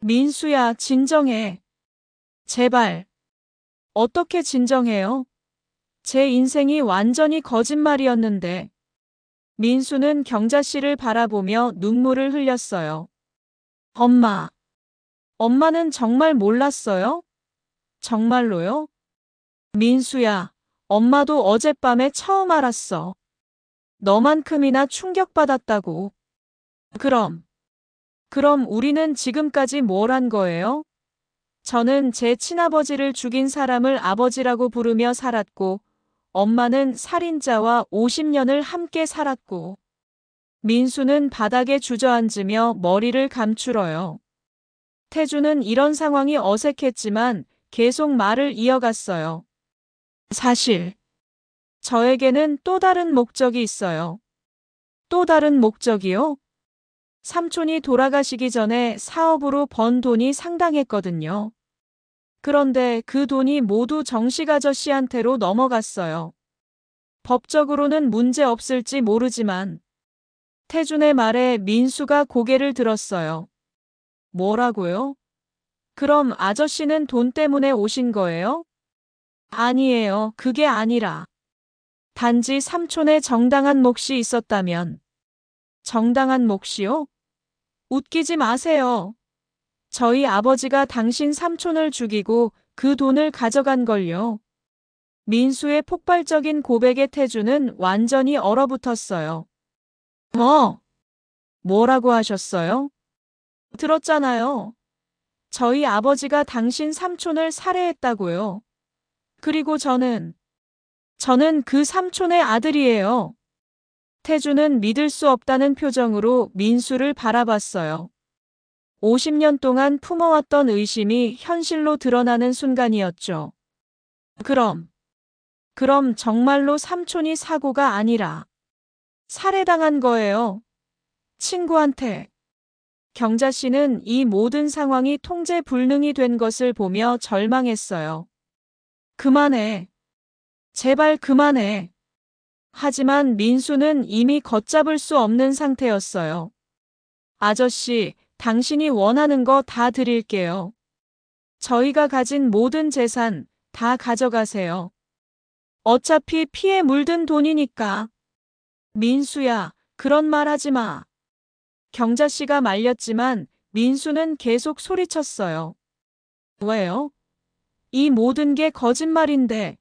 민수야, 진정해. 제발. 어떻게 진정해요? 제 인생이 완전히 거짓말이었는데. 민수는 경자 씨를 바라보며 눈물을 흘렸어요. 엄마는 정말 몰랐어요? 정말로요? 민수야, 엄마도 어젯밤에 처음 알았어. 너만큼이나 충격받았다고. 그럼 우리는 지금까지 뭘 한 거예요? 저는 제 친아버지를 죽인 사람을 아버지라고 부르며 살았고, 엄마는 살인자와 50년을 함께 살았고, 민수는 바닥에 주저앉으며 머리를 감추러요. 태주는 이런 상황이 어색했지만 계속 말을 이어갔어요. 사실, 저에게는 또 다른 목적이 있어요. 또 다른 목적이요? 삼촌이 돌아가시기 전에 사업으로 번 돈이 상당했거든요. 그런데 그 돈이 모두 정식 아저씨한테로 넘어갔어요. 법적으로는 문제 없을지 모르지만. 태준의 말에 민수가 고개를 들었어요. 뭐라고요? 그럼 아저씨는 돈 때문에 오신 거예요? 아니에요. 그게 아니라. 단지 삼촌의 정당한 몫이 있었다면. 정당한 몫이요? 웃기지 마세요. 저희 아버지가 당신 삼촌을 죽이고 그 돈을 가져간 걸요. 민수의 폭발적인 고백에 태주는 완전히 얼어붙었어요. 뭐라고 하셨어요? 들었잖아요. 저희 아버지가 당신 삼촌을 살해했다고요. 그리고 저는 그 삼촌의 아들이에요. 태주는 믿을 수 없다는 표정으로 민수를 바라봤어요. 50년 품어왔던 의심이 현실로 드러나는 순간이었죠. 그럼 정말로 삼촌이 사고가 아니라 살해당한 거예요. 친구한테. 경자 씨는 이 모든 상황이 통제 불능이 된 것을 보며 절망했어요. 그만해. 제발 그만해. 하지만 민수는 이미 걷잡을 수 없는 상태였어요. 아저씨, 당신이 원하는 거 다 드릴게요. 저희가 가진 모든 재산 다 가져가세요. 어차피 피에 물든 돈이니까. 민수야, 그런 말 하지 마. 경자 씨가 말렸지만 민수는 계속 소리쳤어요. 왜요? 이 모든 게 거짓말인데.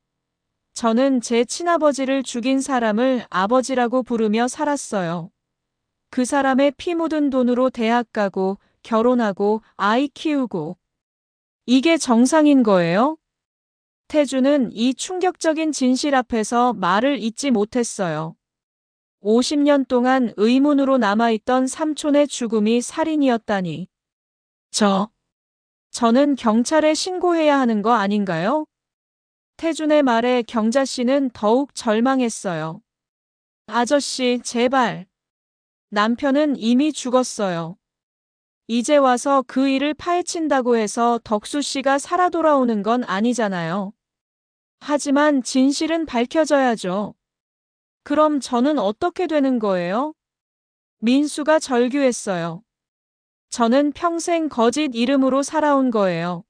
저는 제 친아버지를 죽인 사람을 아버지라고 부르며 살았어요. 그 사람의 피 묻은 돈으로 대학 가고 결혼하고 아이 키우고 이게 정상인 거예요? 태주는 이 충격적인 진실 앞에서 말을 잇지 못했어요. 50년 동안 의문으로 남아있던 삼촌의 죽음이 살인이었다니. 저는 경찰에 신고해야 하는 거 아닌가요? 태준의 말에 경자 씨는 더욱 절망했어요. 아저씨, 제발. 남편은 이미 죽었어요. 이제 와서 그 일을 파헤친다고 해서 덕수 씨가 살아 돌아오는 건 아니잖아요. 하지만 진실은 밝혀져야죠. 그럼 저는 어떻게 되는 거예요? 민수가 절규했어요. 저는 평생 거짓 이름으로 살아온 거예요.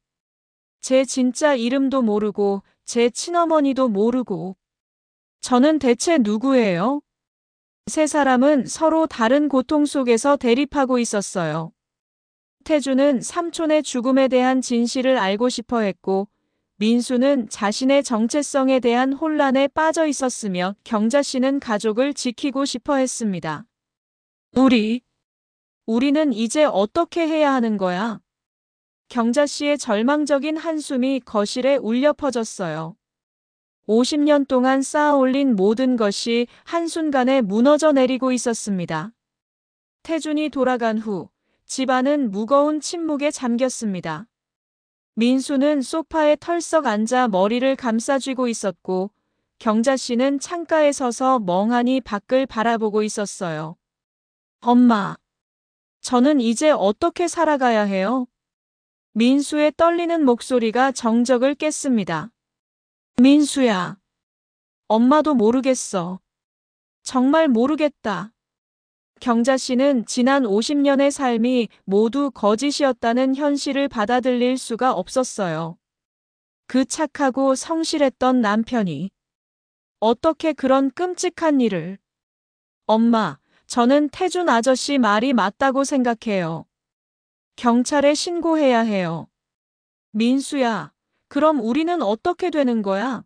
제 진짜 이름도 모르고 제 친어머니도 모르고. 저는 대체 누구예요? 세 사람은 서로 다른 고통 속에서 대립하고 있었어요. 태주는 삼촌의 죽음에 대한 진실을 알고 싶어 했고, 민수는 자신의 정체성에 대한 혼란에 빠져 있었으며 경자 씨는 가족을 지키고 싶어 했습니다. 우리는 이제 어떻게 해야 하는 거야? 경자 씨의 절망적인 한숨이 거실에 울려 퍼졌어요. 50년 동안 쌓아 올린 모든 것이 한순간에 무너져 내리고 있었습니다. 태준이 돌아간 후 집안은 무거운 침묵에 잠겼습니다. 민수는 소파에 털썩 앉아 머리를 감싸쥐고 있었고 경자 씨는 창가에 서서 멍하니 밖을 바라보고 있었어요. 엄마, 저는 이제 어떻게 살아가야 해요? 민수의 떨리는 목소리가 정적을 깼습니다. 민수야, 엄마도 모르겠어. 정말 모르겠다. 경자 씨는 지난 50년의 삶이 모두 거짓이었다는 현실을 받아들일 수가 없었어요. 그 착하고 성실했던 남편이 어떻게 그런 끔찍한 일을. 엄마, 저는 태준 아저씨 말이 맞다고 생각해요. 경찰에 신고해야 해요. 민수야, 그럼 우리는 어떻게 되는 거야?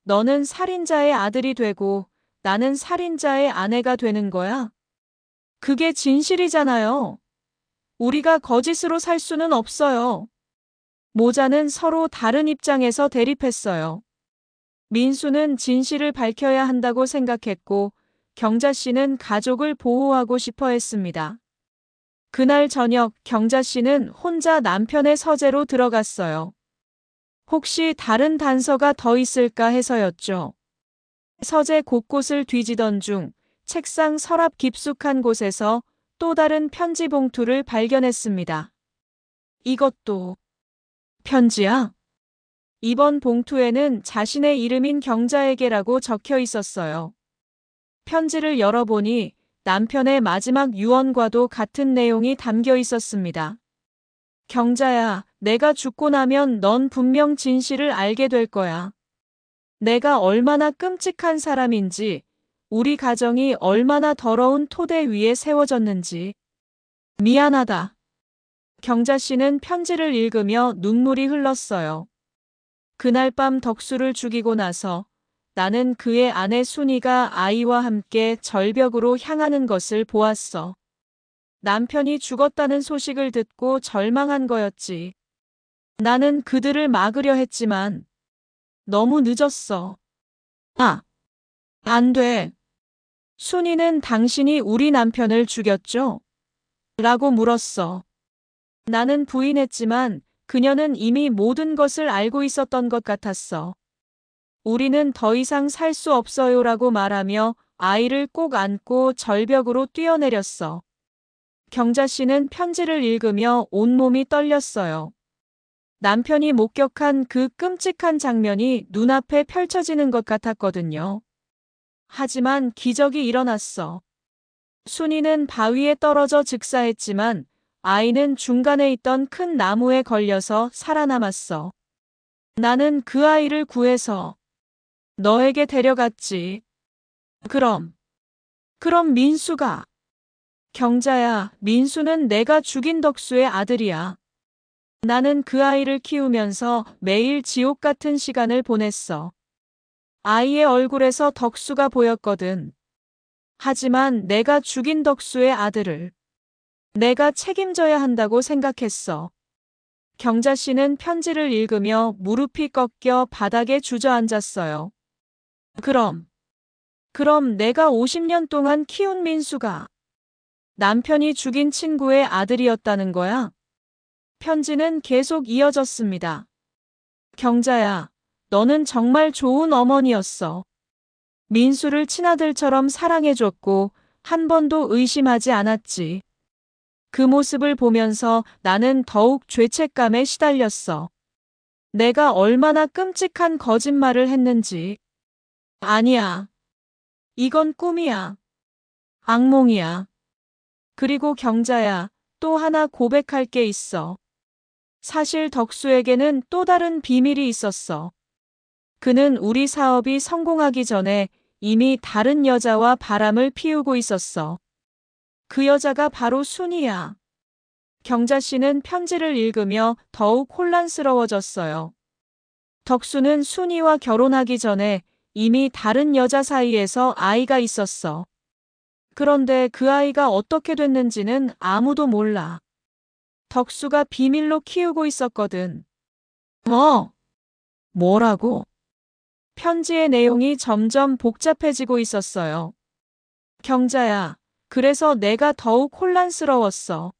너는 살인자의 아들이 되고 나는 살인자의 아내가 되는 거야? 그게 진실이잖아요. 우리가 거짓으로 살 수는 없어요. 모자는 서로 다른 입장에서 대립했어요. 민수는 진실을 밝혀야 한다고 생각했고 경자 씨는 가족을 보호하고 싶어 했습니다. 그날 저녁 경자 씨는 혼자 남편의 서재로 들어갔어요. 혹시 다른 단서가 더 있을까 해서였죠. 서재 곳곳을 뒤지던 중 책상 서랍 깊숙한 곳에서 또 다른 편지 봉투를 발견했습니다. 이것도 편지야? 이번 봉투에는 자신의 이름인 경자에게라고 적혀 있었어요. 편지를 열어보니 남편의 마지막 유언과도 같은 내용이 담겨 있었습니다. 경자야, 내가 죽고 나면 넌 분명 진실을 알게 될 거야. 내가 얼마나 끔찍한 사람인지, 우리 가정이 얼마나 더러운 토대 위에 세워졌는지. 미안하다. 경자 씨는 편지를 읽으며 눈물이 흘렀어요. 그날 밤 덕수를 죽이고 나서 나는 그의 아내 순이가 아이와 함께 절벽으로 향하는 것을 보았어. 남편이 죽었다는 소식을 듣고 절망한 거였지. 나는 그들을 막으려 했지만 너무 늦었어. 안 돼. 순이는 당신이 우리 남편을 죽였죠? 라고 물었어. 나는 부인했지만 그녀는 이미 모든 것을 알고 있었던 것 같았어. 우리는 더 이상 살 수 없어요라고 말하며 아이를 꼭 안고 절벽으로 뛰어내렸어. 경자 씨는 편지를 읽으며 온몸이 떨렸어요. 남편이 목격한 그 끔찍한 장면이 눈앞에 펼쳐지는 것 같았거든요. 하지만 기적이 일어났어. 순이는 바위에 떨어져 즉사했지만 아이는 중간에 있던 큰 나무에 걸려서 살아남았어. 나는 그 아이를 구해서 너에게 데려갔지. 그럼 민수가. 경자야, 민수는 내가 죽인 덕수의 아들이야. 나는 그 아이를 키우면서 매일 지옥 같은 시간을 보냈어. 아이의 얼굴에서 덕수가 보였거든. 하지만 내가 죽인 덕수의 아들을 내가 책임져야 한다고 생각했어. 경자 씨는 편지를 읽으며 무릎이 꺾여 바닥에 주저앉았어요. 그럼 내가 50년 동안 키운 민수가 남편이 죽인 친구의 아들이었다는 거야? 편지는 계속 이어졌습니다. 경자야, 너는 정말 좋은 어머니였어. 민수를 친아들처럼 사랑해줬고 한 번도 의심하지 않았지. 그 모습을 보면서 나는 더욱 죄책감에 시달렸어. 내가 얼마나 끔찍한 거짓말을 했는지. 아니야. 이건 꿈이야. 악몽이야. 그리고 경자야, 또 하나 고백할 게 있어. 사실 덕수에게는 또 다른 비밀이 있었어. 그는 우리 사업이 성공하기 전에 이미 다른 여자와 바람을 피우고 있었어. 그 여자가 바로 순이야. 경자 씨는 편지를 읽으며 더욱 혼란스러워졌어요. 덕수는 순이와 결혼하기 전에 이미 다른 여자 사이에서 아이가 있었어. 그런데 그 아이가 어떻게 됐는지는 아무도 몰라. 덕수가 비밀로 키우고 있었거든. 뭐라고? 편지의 내용이 점점 복잡해지고 있었어요. 경자야, 그래서 내가 더욱 혼란스러웠어.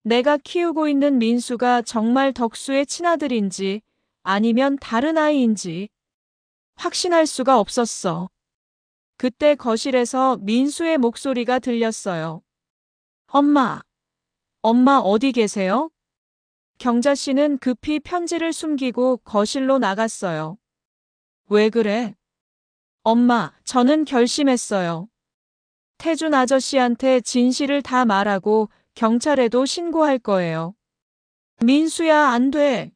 내가 키우고 있는 민수가 정말 덕수의 친아들인지 아니면 다른 아이인지 확신할 수가 없었어. 그때 거실에서 민수의 목소리가 들렸어요. 엄마 어디 계세요? 경자 씨는 급히 편지를 숨기고 거실로 나갔어요. 왜 그래? 엄마, 저는 결심했어요. 태준 아저씨한테 진실을 다 말하고 경찰에도 신고할 거예요. 민수야, 안 돼.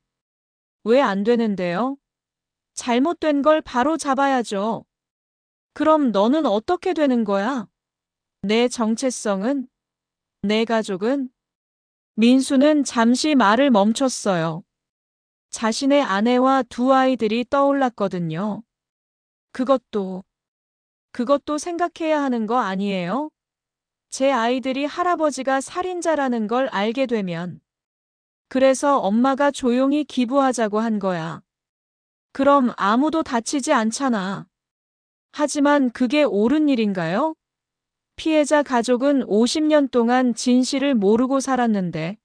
왜 안 되는데요? 잘못된 걸 바로 잡아야죠. 그럼 너는 어떻게 되는 거야? 내 정체성은? 내 가족은? 민수는 잠시 말을 멈췄어요. 자신의 아내와 두 아이들이 떠올랐거든요. 그것도 생각해야 하는 거 아니에요? 제 아이들이 할아버지가 살인자라는 걸 알게 되면. 그래서 엄마가 조용히 기부하자고 한 거야. 그럼 아무도 다치지 않잖아. 하지만 그게 옳은 일인가요? 피해자 가족은 50년 동안 진실을 모르고 살았는데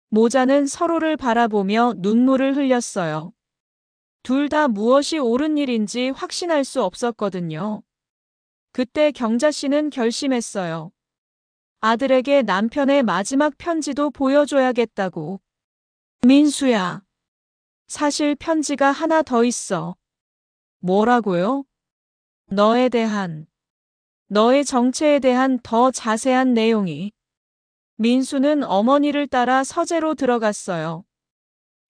모자는 서로를 바라보며 눈물을 흘렸어요. 둘 다 무엇이 옳은 일인지 확신할 수 없었거든요. 그때 경자 씨는 결심했어요. 아들에게 남편의 마지막 편지도 보여줘야겠다고. 민수야, 사실 편지가 하나 더 있어. 뭐라고요? 너의 정체에 대한 더 자세한 내용이. 민수는 어머니를 따라 서재로 들어갔어요.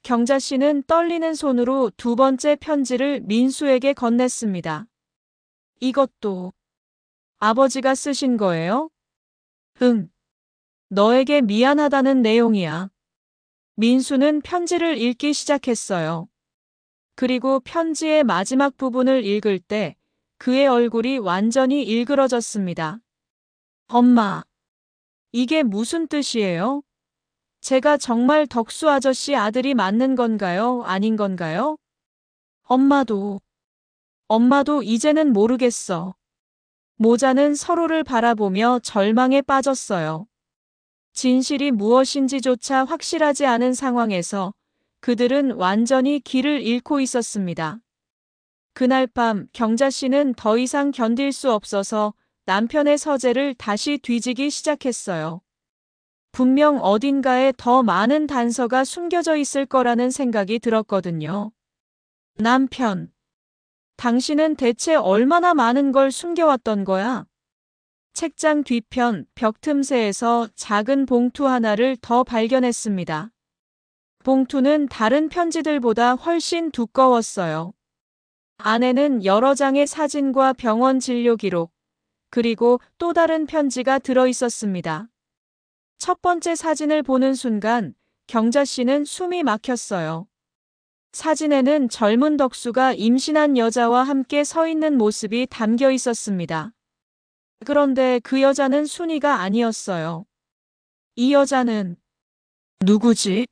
경자 씨는 떨리는 손으로 두 번째 편지를 민수에게 건넸습니다. 이것도 아버지가 쓰신 거예요? 응. 너에게 미안하다는 내용이야. 민수는 편지를 읽기 시작했어요. 그리고 편지의 마지막 부분을 읽을 때 그의 얼굴이 완전히 일그러졌습니다. 엄마, 이게 무슨 뜻이에요? 제가 정말 덕수 아저씨 아들이 맞는 건가요? 아닌 건가요? 엄마도 이제는 모르겠어. 모자는 서로를 바라보며 절망에 빠졌어요. 진실이 무엇인지조차 확실하지 않은 상황에서 그들은 완전히 길을 잃고 있었습니다. 그날 밤 경자 씨는 더 이상 견딜 수 없어서 남편의 서재를 다시 뒤지기 시작했어요. 분명 어딘가에 더 많은 단서가 숨겨져 있을 거라는 생각이 들었거든요. 남편, 당신은 대체 얼마나 많은 걸 숨겨왔던 거야? 책장 뒤편 벽 틈새에서 작은 봉투 하나를 더 발견했습니다. 봉투는 다른 편지들보다 훨씬 두꺼웠어요. 안에는 여러 장의 사진과 병원 진료 기록, 그리고 또 다른 편지가 들어 있었습니다. 첫 번째 사진을 보는 순간 경자 씨는 숨이 막혔어요. 사진에는 젊은 덕수가 임신한 여자와 함께 서 있는 모습이 담겨 있었습니다. 그런데 그 여자는 순이가 아니었어요. 이 여자는 누구지?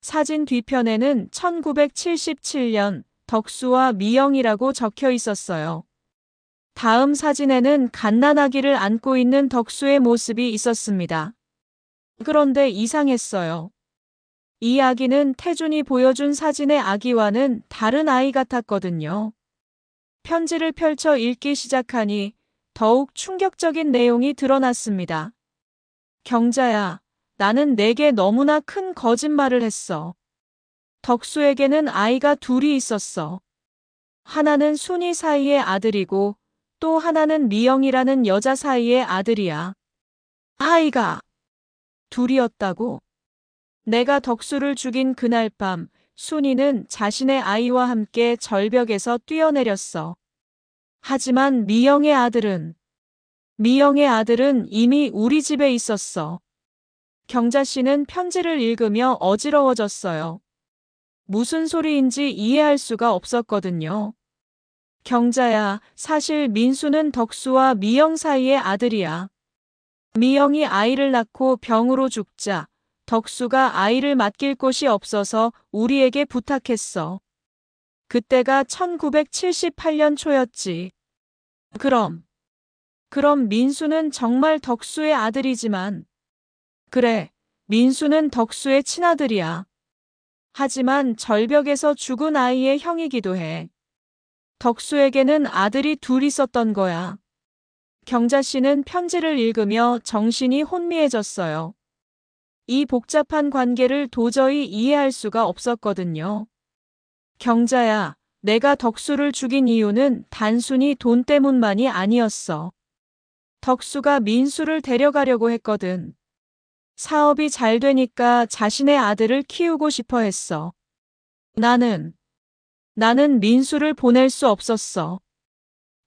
사진 뒤편에는 1977년 덕수와 미영이라고 적혀 있었어요. 다음 사진에는 갓난아기를 안고 있는 덕수의 모습이 있었습니다. 그런데 이상했어요. 이 아기는 태준이 보여준 사진의 아기와는 다른 아이 같았거든요. 편지를 펼쳐 읽기 시작하니 더욱 충격적인 내용이 드러났습니다. 경자야, 나는 내게 너무나 큰 거짓말을 했어. 덕수에게는 아이가 둘이 있었어. 하나는 순이 사이의 아들이고 또 하나는 미영이라는 여자 사이의 아들이야. 아이가 둘이었다고? 내가 덕수를 죽인 그날 밤 순이는 자신의 아이와 함께 절벽에서 뛰어내렸어. 하지만 미영의 아들은 이미 우리 집에 있었어. 경자 씨는 편지를 읽으며 어지러워졌어요. 무슨 소리인지 이해할 수가 없었거든요. 경자야, 사실 민수는 덕수와 미영 사이의 아들이야. 미영이 아이를 낳고 병으로 죽자 덕수가 아이를 맡길 곳이 없어서 우리에게 부탁했어. 그때가 1978년 초였지. 그럼 민수는 정말 덕수의 아들이지만, 그래, 민수는 덕수의 친아들이야. 하지만 절벽에서 죽은 아이의 형이기도 해. 덕수에게는 아들이 둘 있었던 거야. 경자 씨는 편지를 읽으며 정신이 혼미해졌어요. 이 복잡한 관계를 도저히 이해할 수가 없었거든요. 경자야, 내가 덕수를 죽인 이유는 단순히 돈 때문만이 아니었어. 덕수가 민수를 데려가려고 했거든. 사업이 잘 되니까 자신의 아들을 키우고 싶어 했어. 나는 민수를 보낼 수 없었어.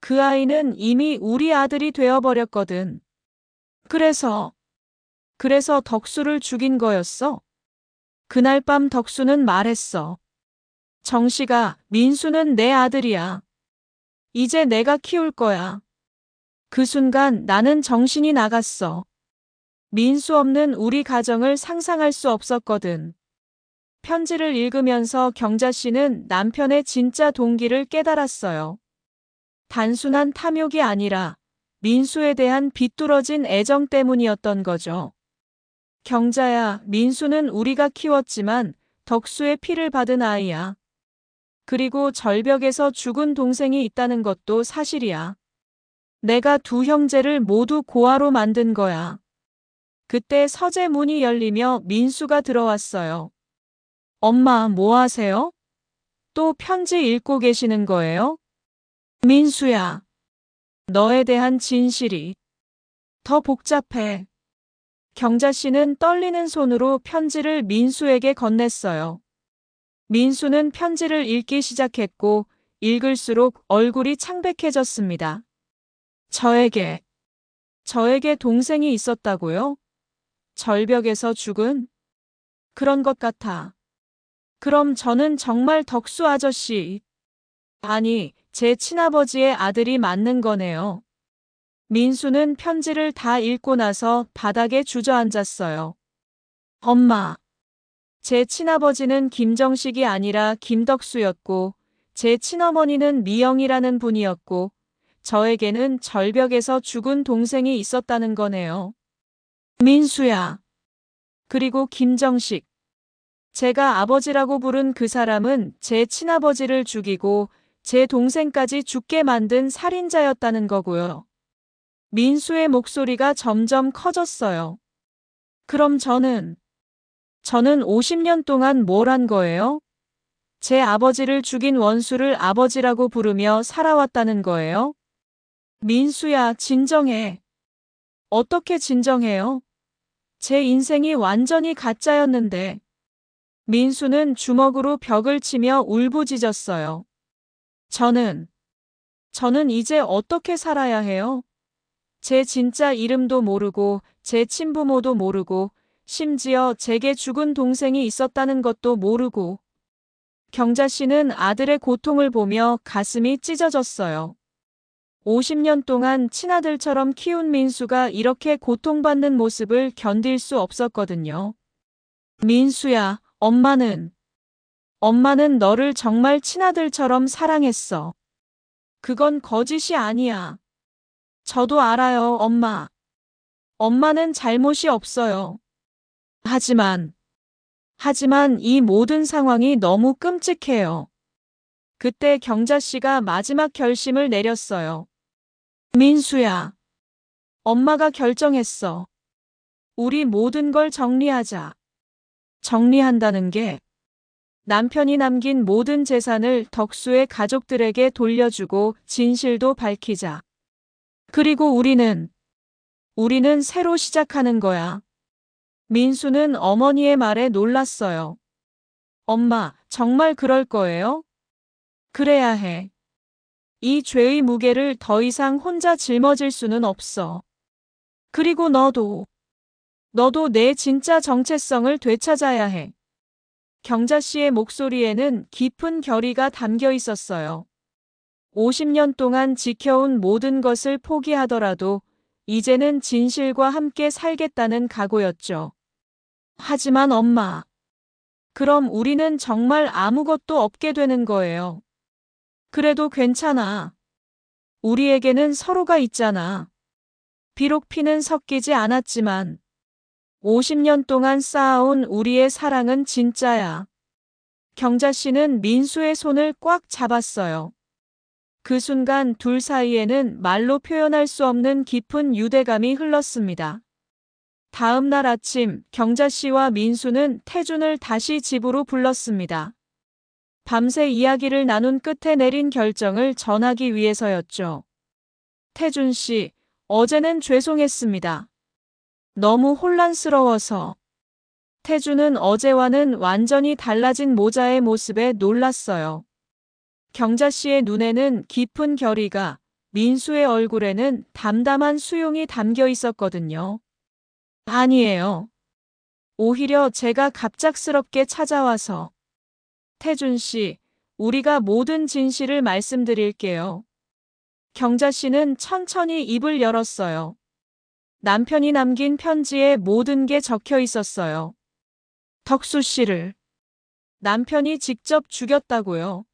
그 아이는 이미 우리 아들이 되어버렸거든. 그래서 덕수를 죽인 거였어. 그날 밤 덕수는 말했어. 정씨가, 민수는 내 아들이야. 이제 내가 키울 거야. 그 순간 나는 정신이 나갔어. 민수 없는 우리 가정을 상상할 수 없었거든. 편지를 읽으면서 경자 씨는 남편의 진짜 동기를 깨달았어요. 단순한 탐욕이 아니라 민수에 대한 비뚤어진 애정 때문이었던 거죠. 경자야, 민수는 우리가 키웠지만 덕수의 피를 받은 아이야. 그리고 절벽에서 죽은 동생이 있다는 것도 사실이야. 내가 두 형제를 모두 고아로 만든 거야. 그때 서재 문이 열리며 민수가 들어왔어요. 엄마, 뭐 하세요? 또 편지 읽고 계시는 거예요? 민수야, 너에 대한 진실이 더 복잡해. 경자 씨는 떨리는 손으로 편지를 민수에게 건넸어요. 민수는 편지를 읽기 시작했고 읽을수록 얼굴이 창백해졌습니다. 저에게 동생이 있었다고요? 절벽에서 죽은? 그런 것 같아. 그럼 저는 정말 덕수 아저씨, 아니, 제 친아버지의 아들이 맞는 거네요. 민수는 편지를 다 읽고 나서 바닥에 주저앉았어요. 엄마, 제 친아버지는 김정식이 아니라 김덕수였고, 제 친어머니는 미영이라는 분이었고, 저에게는 절벽에서 죽은 동생이 있었다는 거네요. 민수야. 그리고 김정식. 제가 아버지라고 부른 그 사람은 제 친아버지를 죽이고 제 동생까지 죽게 만든 살인자였다는 거고요. 민수의 목소리가 점점 커졌어요. 그럼 저는 50년 동안 뭘 한 거예요? 제 아버지를 죽인 원수를 아버지라고 부르며 살아왔다는 거예요? 민수야, 진정해. 어떻게 진정해요? 제 인생이 완전히 가짜였는데. 민수는 주먹으로 벽을 치며 울부짖었어요. 저는 이제 어떻게 살아야 해요? 제 진짜 이름도 모르고 제 친부모도 모르고 심지어 제게 죽은 동생이 있었다는 것도 모르고. 경자 씨는 아들의 고통을 보며 가슴이 찢어졌어요. 50년 동안 친아들처럼 키운 민수가 이렇게 고통받는 모습을 견딜 수 없었거든요. 민수야, 엄마는 너를 정말 친아들처럼 사랑했어. 그건 거짓이 아니야. 저도 알아요, 엄마. 엄마는 잘못이 없어요. 하지만 이 모든 상황이 너무 끔찍해요. 그때 경자 씨가 마지막 결심을 내렸어요. 민수야, 엄마가 결정했어. 우리 모든 걸 정리하자. 정리한다는 게 남편이 남긴 모든 재산을 덕수의 가족들에게 돌려주고 진실도 밝히자. 그리고 우리는 새로 시작하는 거야. 민수는 어머니의 말에 놀랐어요. 엄마, 정말 그럴 거예요? 그래야 해. 이 죄의 무게를 더 이상 혼자 짊어질 수는 없어. 그리고 너도 내 진짜 정체성을 되찾아야 해. 경자 씨의 목소리에는 깊은 결의가 담겨 있었어요. 50년 동안 지켜온 모든 것을 포기하더라도 이제는 진실과 함께 살겠다는 각오였죠. 하지만 엄마, 그럼 우리는 정말 아무것도 없게 되는 거예요. 그래도 괜찮아. 우리에게는 서로가 있잖아. 비록 피는 섞이지 않았지만 50년 동안 쌓아온 우리의 사랑은 진짜야. 경자 씨는 민수의 손을 꽉 잡았어요. 그 순간 둘 사이에는 말로 표현할 수 없는 깊은 유대감이 흘렀습니다. 다음 날 아침 경자 씨와 민수는 태준을 다시 집으로 불렀습니다. 밤새 이야기를 나눈 끝에 내린 결정을 전하기 위해서였죠. 태준 씨, 어제는 죄송했습니다. 너무 혼란스러워서. 태준은 어제와는 완전히 달라진 모자의 모습에 놀랐어요. 경자 씨의 눈에는 깊은 결의가, 민수의 얼굴에는 담담한 수용이 담겨 있었거든요. 아니에요. 오히려 제가 갑작스럽게 찾아와서. 태준 씨, 우리가 모든 진실을 말씀드릴게요. 경자 씨는 천천히 입을 열었어요. 남편이 남긴 편지에 모든 게 적혀 있었어요. 덕수 씨를 남편이 직접 죽였다고요.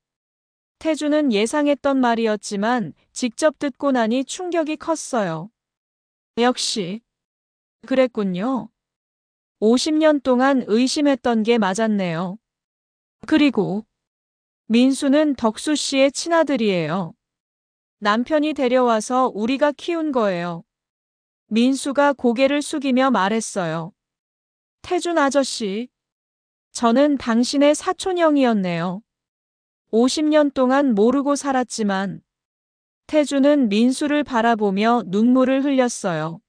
태주는 예상했던 말이었지만 직접 듣고 나니 충격이 컸어요. 역시 그랬군요. 50년 동안 의심했던 게 맞았네요. 그리고 민수는 덕수 씨의 친아들이에요. 남편이 데려와서 우리가 키운 거예요. 민수가 고개를 숙이며 말했어요. 태준 아저씨, 저는 당신의 사촌형이었네요. 50년 동안 모르고 살았지만 태준은 민수를 바라보며 눈물을 흘렸어요.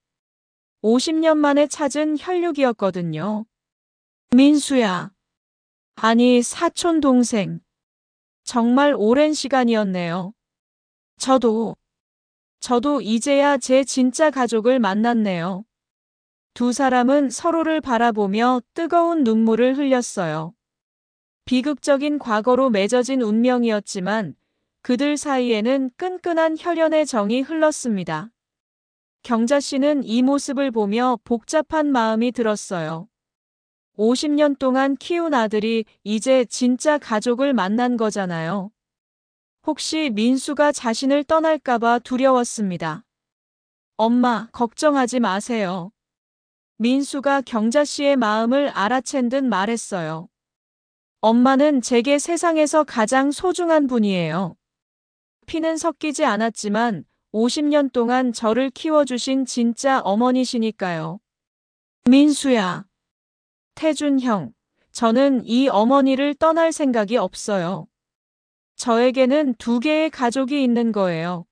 50년 만에 찾은 혈육이었거든요. 민수야. 아니, 사촌 동생. 정말 오랜 시간이었네요. 저도 이제야 제 진짜 가족을 만났네요. 두 사람은 서로를 바라보며 뜨거운 눈물을 흘렸어요. 비극적인 과거로 맺어진 운명이었지만 그들 사이에는 끈끈한 혈연의 정이 흘렀습니다. 경자 씨는 이 모습을 보며 복잡한 마음이 들었어요. 50년 동안 키운 아들이 이제 진짜 가족을 만난 거잖아요. 혹시 민수가 자신을 떠날까봐 두려웠습니다. 엄마, 걱정하지 마세요. 민수가 경자 씨의 마음을 알아챈 듯 말했어요. 엄마는 제게 세상에서 가장 소중한 분이에요. 피는 섞이지 않았지만 50년 동안 저를 키워주신 진짜 어머니시니까요. 민수야. 태준 형, 저는 이 어머니를 떠날 생각이 없어요. 저에게는 두 개의 가족이 있는 거예요.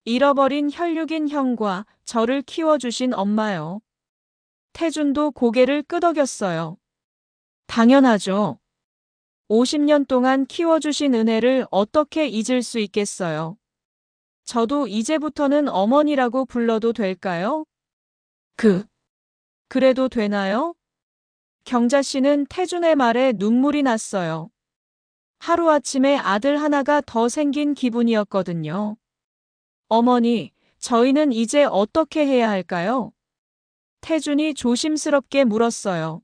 잃어버린 혈육인 형과 저를 키워주신 엄마요. 태준도 고개를 끄덕였어요. 당연하죠. 50년 동안 키워주신 은혜를 어떻게 잊을 수 있겠어요. 저도 이제부터는 어머니라고 불러도 될까요? 그래도 되나요? 경자 씨는 태준의 말에 눈물이 났어요. 하루아침에 아들 하나가 더 생긴 기분이었거든요. 어머니, 저희는 이제 어떻게 해야 할까요? 태준이 조심스럽게 물었어요.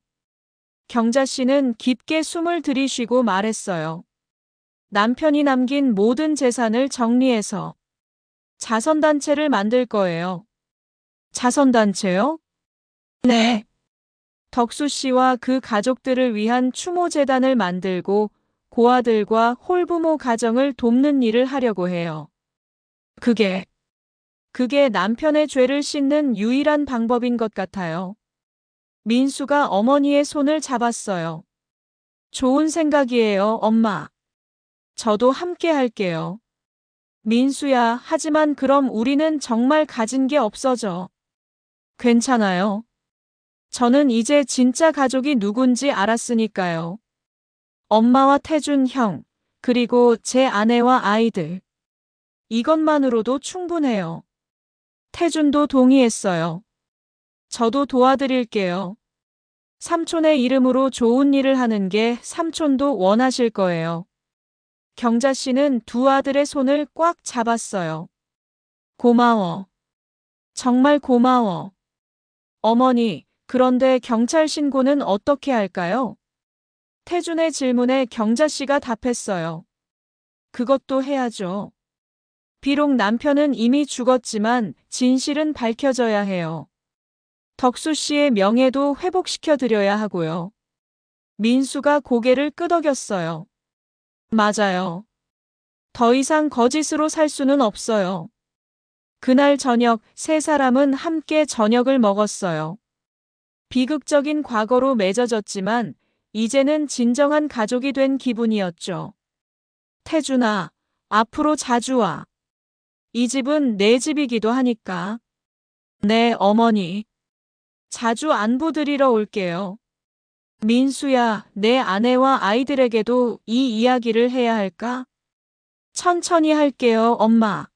경자 씨는 깊게 숨을 들이쉬고 말했어요. 남편이 남긴 모든 재산을 정리해서 자선단체를 만들 거예요. 자선단체요? 네. 덕수 씨와 그 가족들을 위한 추모재단을 만들고 고아들과 홀부모 가정을 돕는 일을 하려고 해요. 그게 남편의 죄를 씻는 유일한 방법인 것 같아요. 민수가 어머니의 손을 잡았어요. 좋은 생각이에요, 엄마. 저도 함께 할게요. 민수야, 하지만 그럼 우리는 정말 가진 게 없어져. 괜찮아요. 저는 이제 진짜 가족이 누군지 알았으니까요. 엄마와 태준 형, 그리고 제 아내와 아이들. 이것만으로도 충분해요. 태준도 동의했어요. 저도 도와드릴게요. 삼촌의 이름으로 좋은 일을 하는 게 삼촌도 원하실 거예요. 경자 씨는 두 아들의 손을 꽉 잡았어요. 고마워. 정말 고마워. 어머니, 그런데 경찰 신고는 어떻게 할까요? 태준의 질문에 경자 씨가 답했어요. 그것도 해야죠. 비록 남편은 이미 죽었지만 진실은 밝혀져야 해요. 덕수 씨의 명예도 회복시켜 드려야 하고요. 민수가 고개를 끄덕였어요. 맞아요. 더 이상 거짓으로 살 수는 없어요. 그날 저녁 세 사람은 함께 저녁을 먹었어요. 비극적인 과거로 맺어졌지만 이제는 진정한 가족이 된 기분이었죠. 태준아, 앞으로 자주 와. 이 집은 내 집이기도 하니까. 네, 어머니. 자주 안부 드리러 올게요. 민수야, 내 아내와 아이들에게도 이 이야기를 해야 할까? 천천히 할게요, 엄마.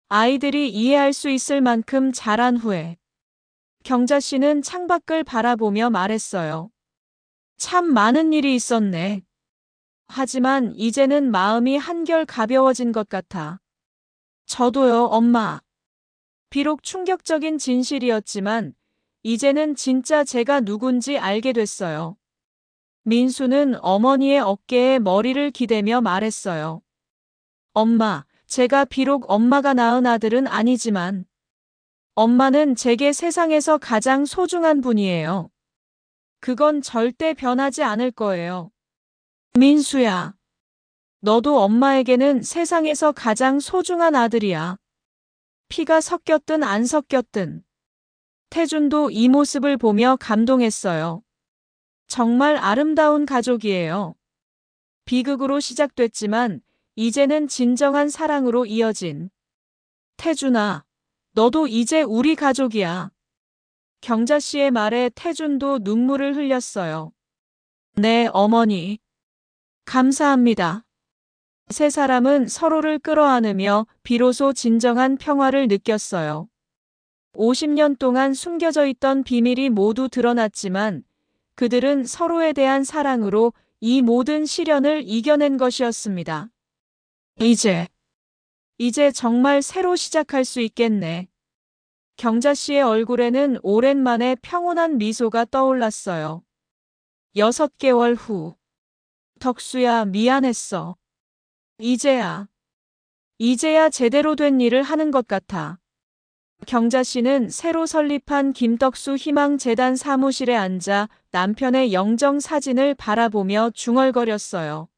아이들이 이해할 수 있을 만큼 자란 후에. 경자 씨는 창밖을 바라보며 말했어요. 참 많은 일이 있었네. 하지만 이제는 마음이 한결 가벼워진 것 같아. 저도요, 엄마. 비록 충격적인 진실이었지만 이제는 진짜 제가 누군지 알게 됐어요. 민수는 어머니의 어깨에 머리를 기대며 말했어요. 엄마, 제가 비록 엄마가 낳은 아들은 아니지만 엄마는 제게 세상에서 가장 소중한 분이에요. 그건 절대 변하지 않을 거예요. 민수야, 너도 엄마에게는 세상에서 가장 소중한 아들이야. 피가 섞였든 안 섞였든. 태준도 이 모습을 보며 감동했어요. 정말 아름다운 가족이에요. 비극으로 시작됐지만 이제는 진정한 사랑으로 이어진. 태준아, 너도 이제 우리 가족이야. 경자 씨의 말에 태준도 눈물을 흘렸어요. 네, 어머니. 감사합니다. 세 사람은 서로를 끌어안으며 비로소 진정한 평화를 느꼈어요. 50년 동안 숨겨져 있던 비밀이 모두 드러났지만 그들은 서로에 대한 사랑으로 이 모든 시련을 이겨낸 것이었습니다. 이제 정말 새로 시작할 수 있겠네. 경자 씨의 얼굴에는 오랜만에 평온한 미소가 떠올랐어요. 6개월 후. 덕수야, 미안했어. 이제야 제대로 된 일을 하는 것 같아. 경자 씨는 새로 설립한 김덕수 희망재단 사무실에 앉아 남편의 영정 사진을 바라보며 중얼거렸어요.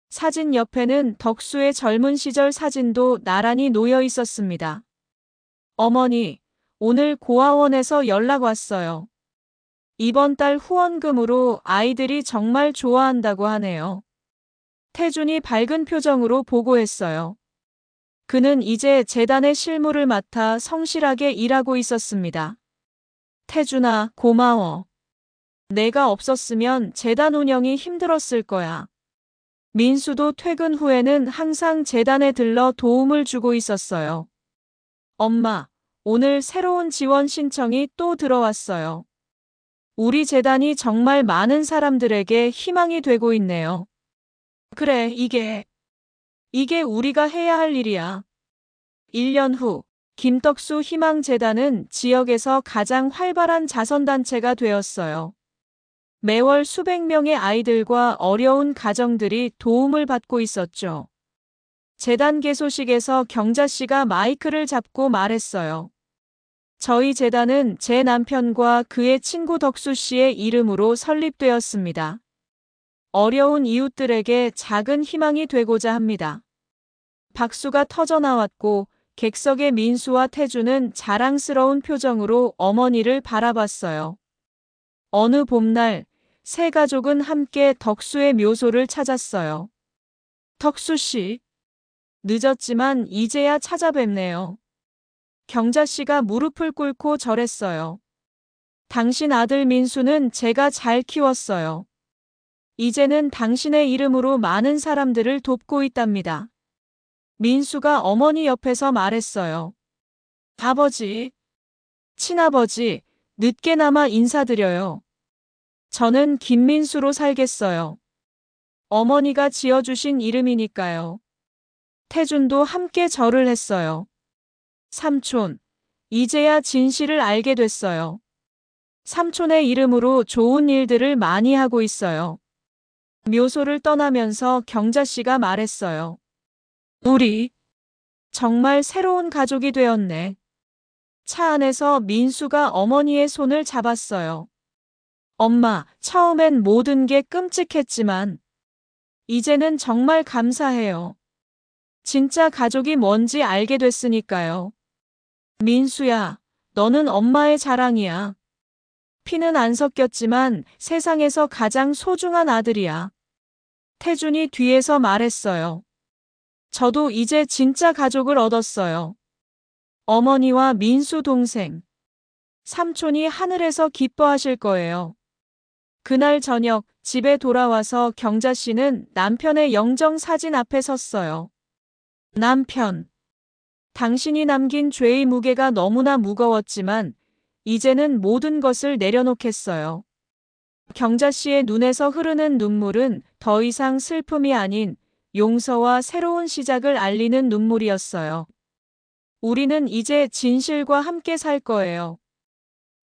사진 옆에는 덕수의 젊은 시절 사진도 나란히 놓여 있었습니다. 어머니, 오늘 고아원에서 연락 왔어요. 이번 달 후원금으로 아이들이 정말 좋아한다고 하네요. 태준이 밝은 표정으로 보고했어요. 그는 이제 재단의 실무를 맡아 성실하게 일하고 있었습니다. 태준아, 고마워. 내가 없었으면 재단 운영이 힘들었을 거야. 민수도 퇴근 후에는 항상 재단에 들러 도움을 주고 있었어요. 엄마, 오늘 새로운 지원 신청이 또 들어왔어요. 우리 재단이 정말 많은 사람들에게 희망이 되고 있네요. 그래, 이게 우리가 해야 할 일이야. 1년 후 김덕수 희망재단은 지역에서 가장 활발한 자선단체가 되었어요. 매월 수백 명의 아이들과 어려운 가정들이 도움을 받고 있었죠. 재단 개소식에서 경자 씨가 마이크를 잡고 말했어요. 저희 재단은 제 남편과 그의 친구 덕수 씨의 이름으로 설립되었습니다. 어려운 이웃들에게 작은 희망이 되고자 합니다. 박수가 터져 나왔고 객석의 민수와 태주는 자랑스러운 표정으로 어머니를 바라봤어요. 어느 봄날 세 가족은 함께 덕수의 묘소를 찾았어요. 덕수 씨, 늦었지만 이제야 찾아뵙네요. 경자 씨가 무릎을 꿇고 절했어요. 당신 아들 민수는 제가 잘 키웠어요. 이제는 당신의 이름으로 많은 사람들을 돕고 있답니다. 민수가 어머니 옆에서 말했어요. 아버지, 친아버지, 늦게나마 인사드려요. 저는 김민수로 살겠어요. 어머니가 지어주신 이름이니까요. 태준도 함께 절을 했어요. 삼촌, 이제야 진실을 알게 됐어요. 삼촌의 이름으로 좋은 일들을 많이 하고 있어요. 묘소를 떠나면서 경자 씨가 말했어요. 우리 정말 새로운 가족이 되었네. 차 안에서 민수가 어머니의 손을 잡았어요. 엄마, 처음엔 모든 게 끔찍했지만 이제는 정말 감사해요. 진짜 가족이 뭔지 알게 됐으니까요. 민수야, 너는 엄마의 자랑이야. 피는 안 섞였지만 세상에서 가장 소중한 아들이야. 태준이 뒤에서 말했어요. 저도 이제 진짜 가족을 얻었어요. 어머니와 민수 동생, 삼촌이 하늘에서 기뻐하실 거예요. 그날 저녁 집에 돌아와서 경자 씨는 남편의 영정 사진 앞에 섰어요. 남편, 당신이 남긴 죄의 무게가 너무나 무거웠지만 이제는 모든 것을 내려놓겠어요. 경자 씨의 눈에서 흐르는 눈물은 더 이상 슬픔이 아닌 용서와 새로운 시작을 알리는 눈물이었어요. 우리는 이제 진실과 함께 살 거예요.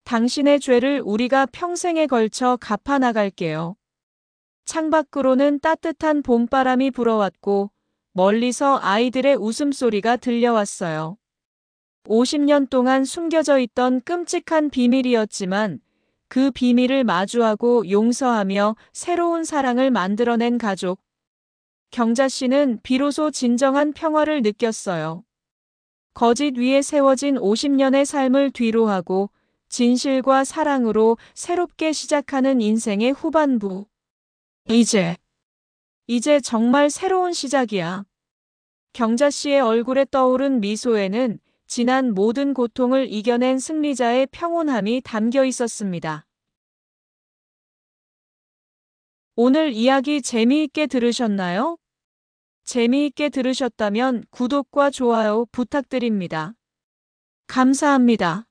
당신의 죄를 우리가 평생에 걸쳐 갚아나갈게요. 창밖으로는 따뜻한 봄바람이 불어왔고 멀리서 아이들의 웃음소리가 들려왔어요. 50년 동안 숨겨져 있던 끔찍한 비밀이었지만 그 비밀을 마주하고 용서하며 새로운 사랑을 만들어낸 가족. 경자 씨는 비로소 진정한 평화를 느꼈어요. 거짓 위에 세워진 50년의 삶을 뒤로하고 진실과 사랑으로 새롭게 시작하는 인생의 후반부. 이제 정말 새로운 시작이야. 경자 씨의 얼굴에 떠오른 미소에는 지난 모든 고통을 이겨낸 승리자의 평온함이 담겨 있었습니다. 오늘 이야기 재미있게 들으셨나요? 재미있게 들으셨다면 구독과 좋아요 부탁드립니다. 감사합니다.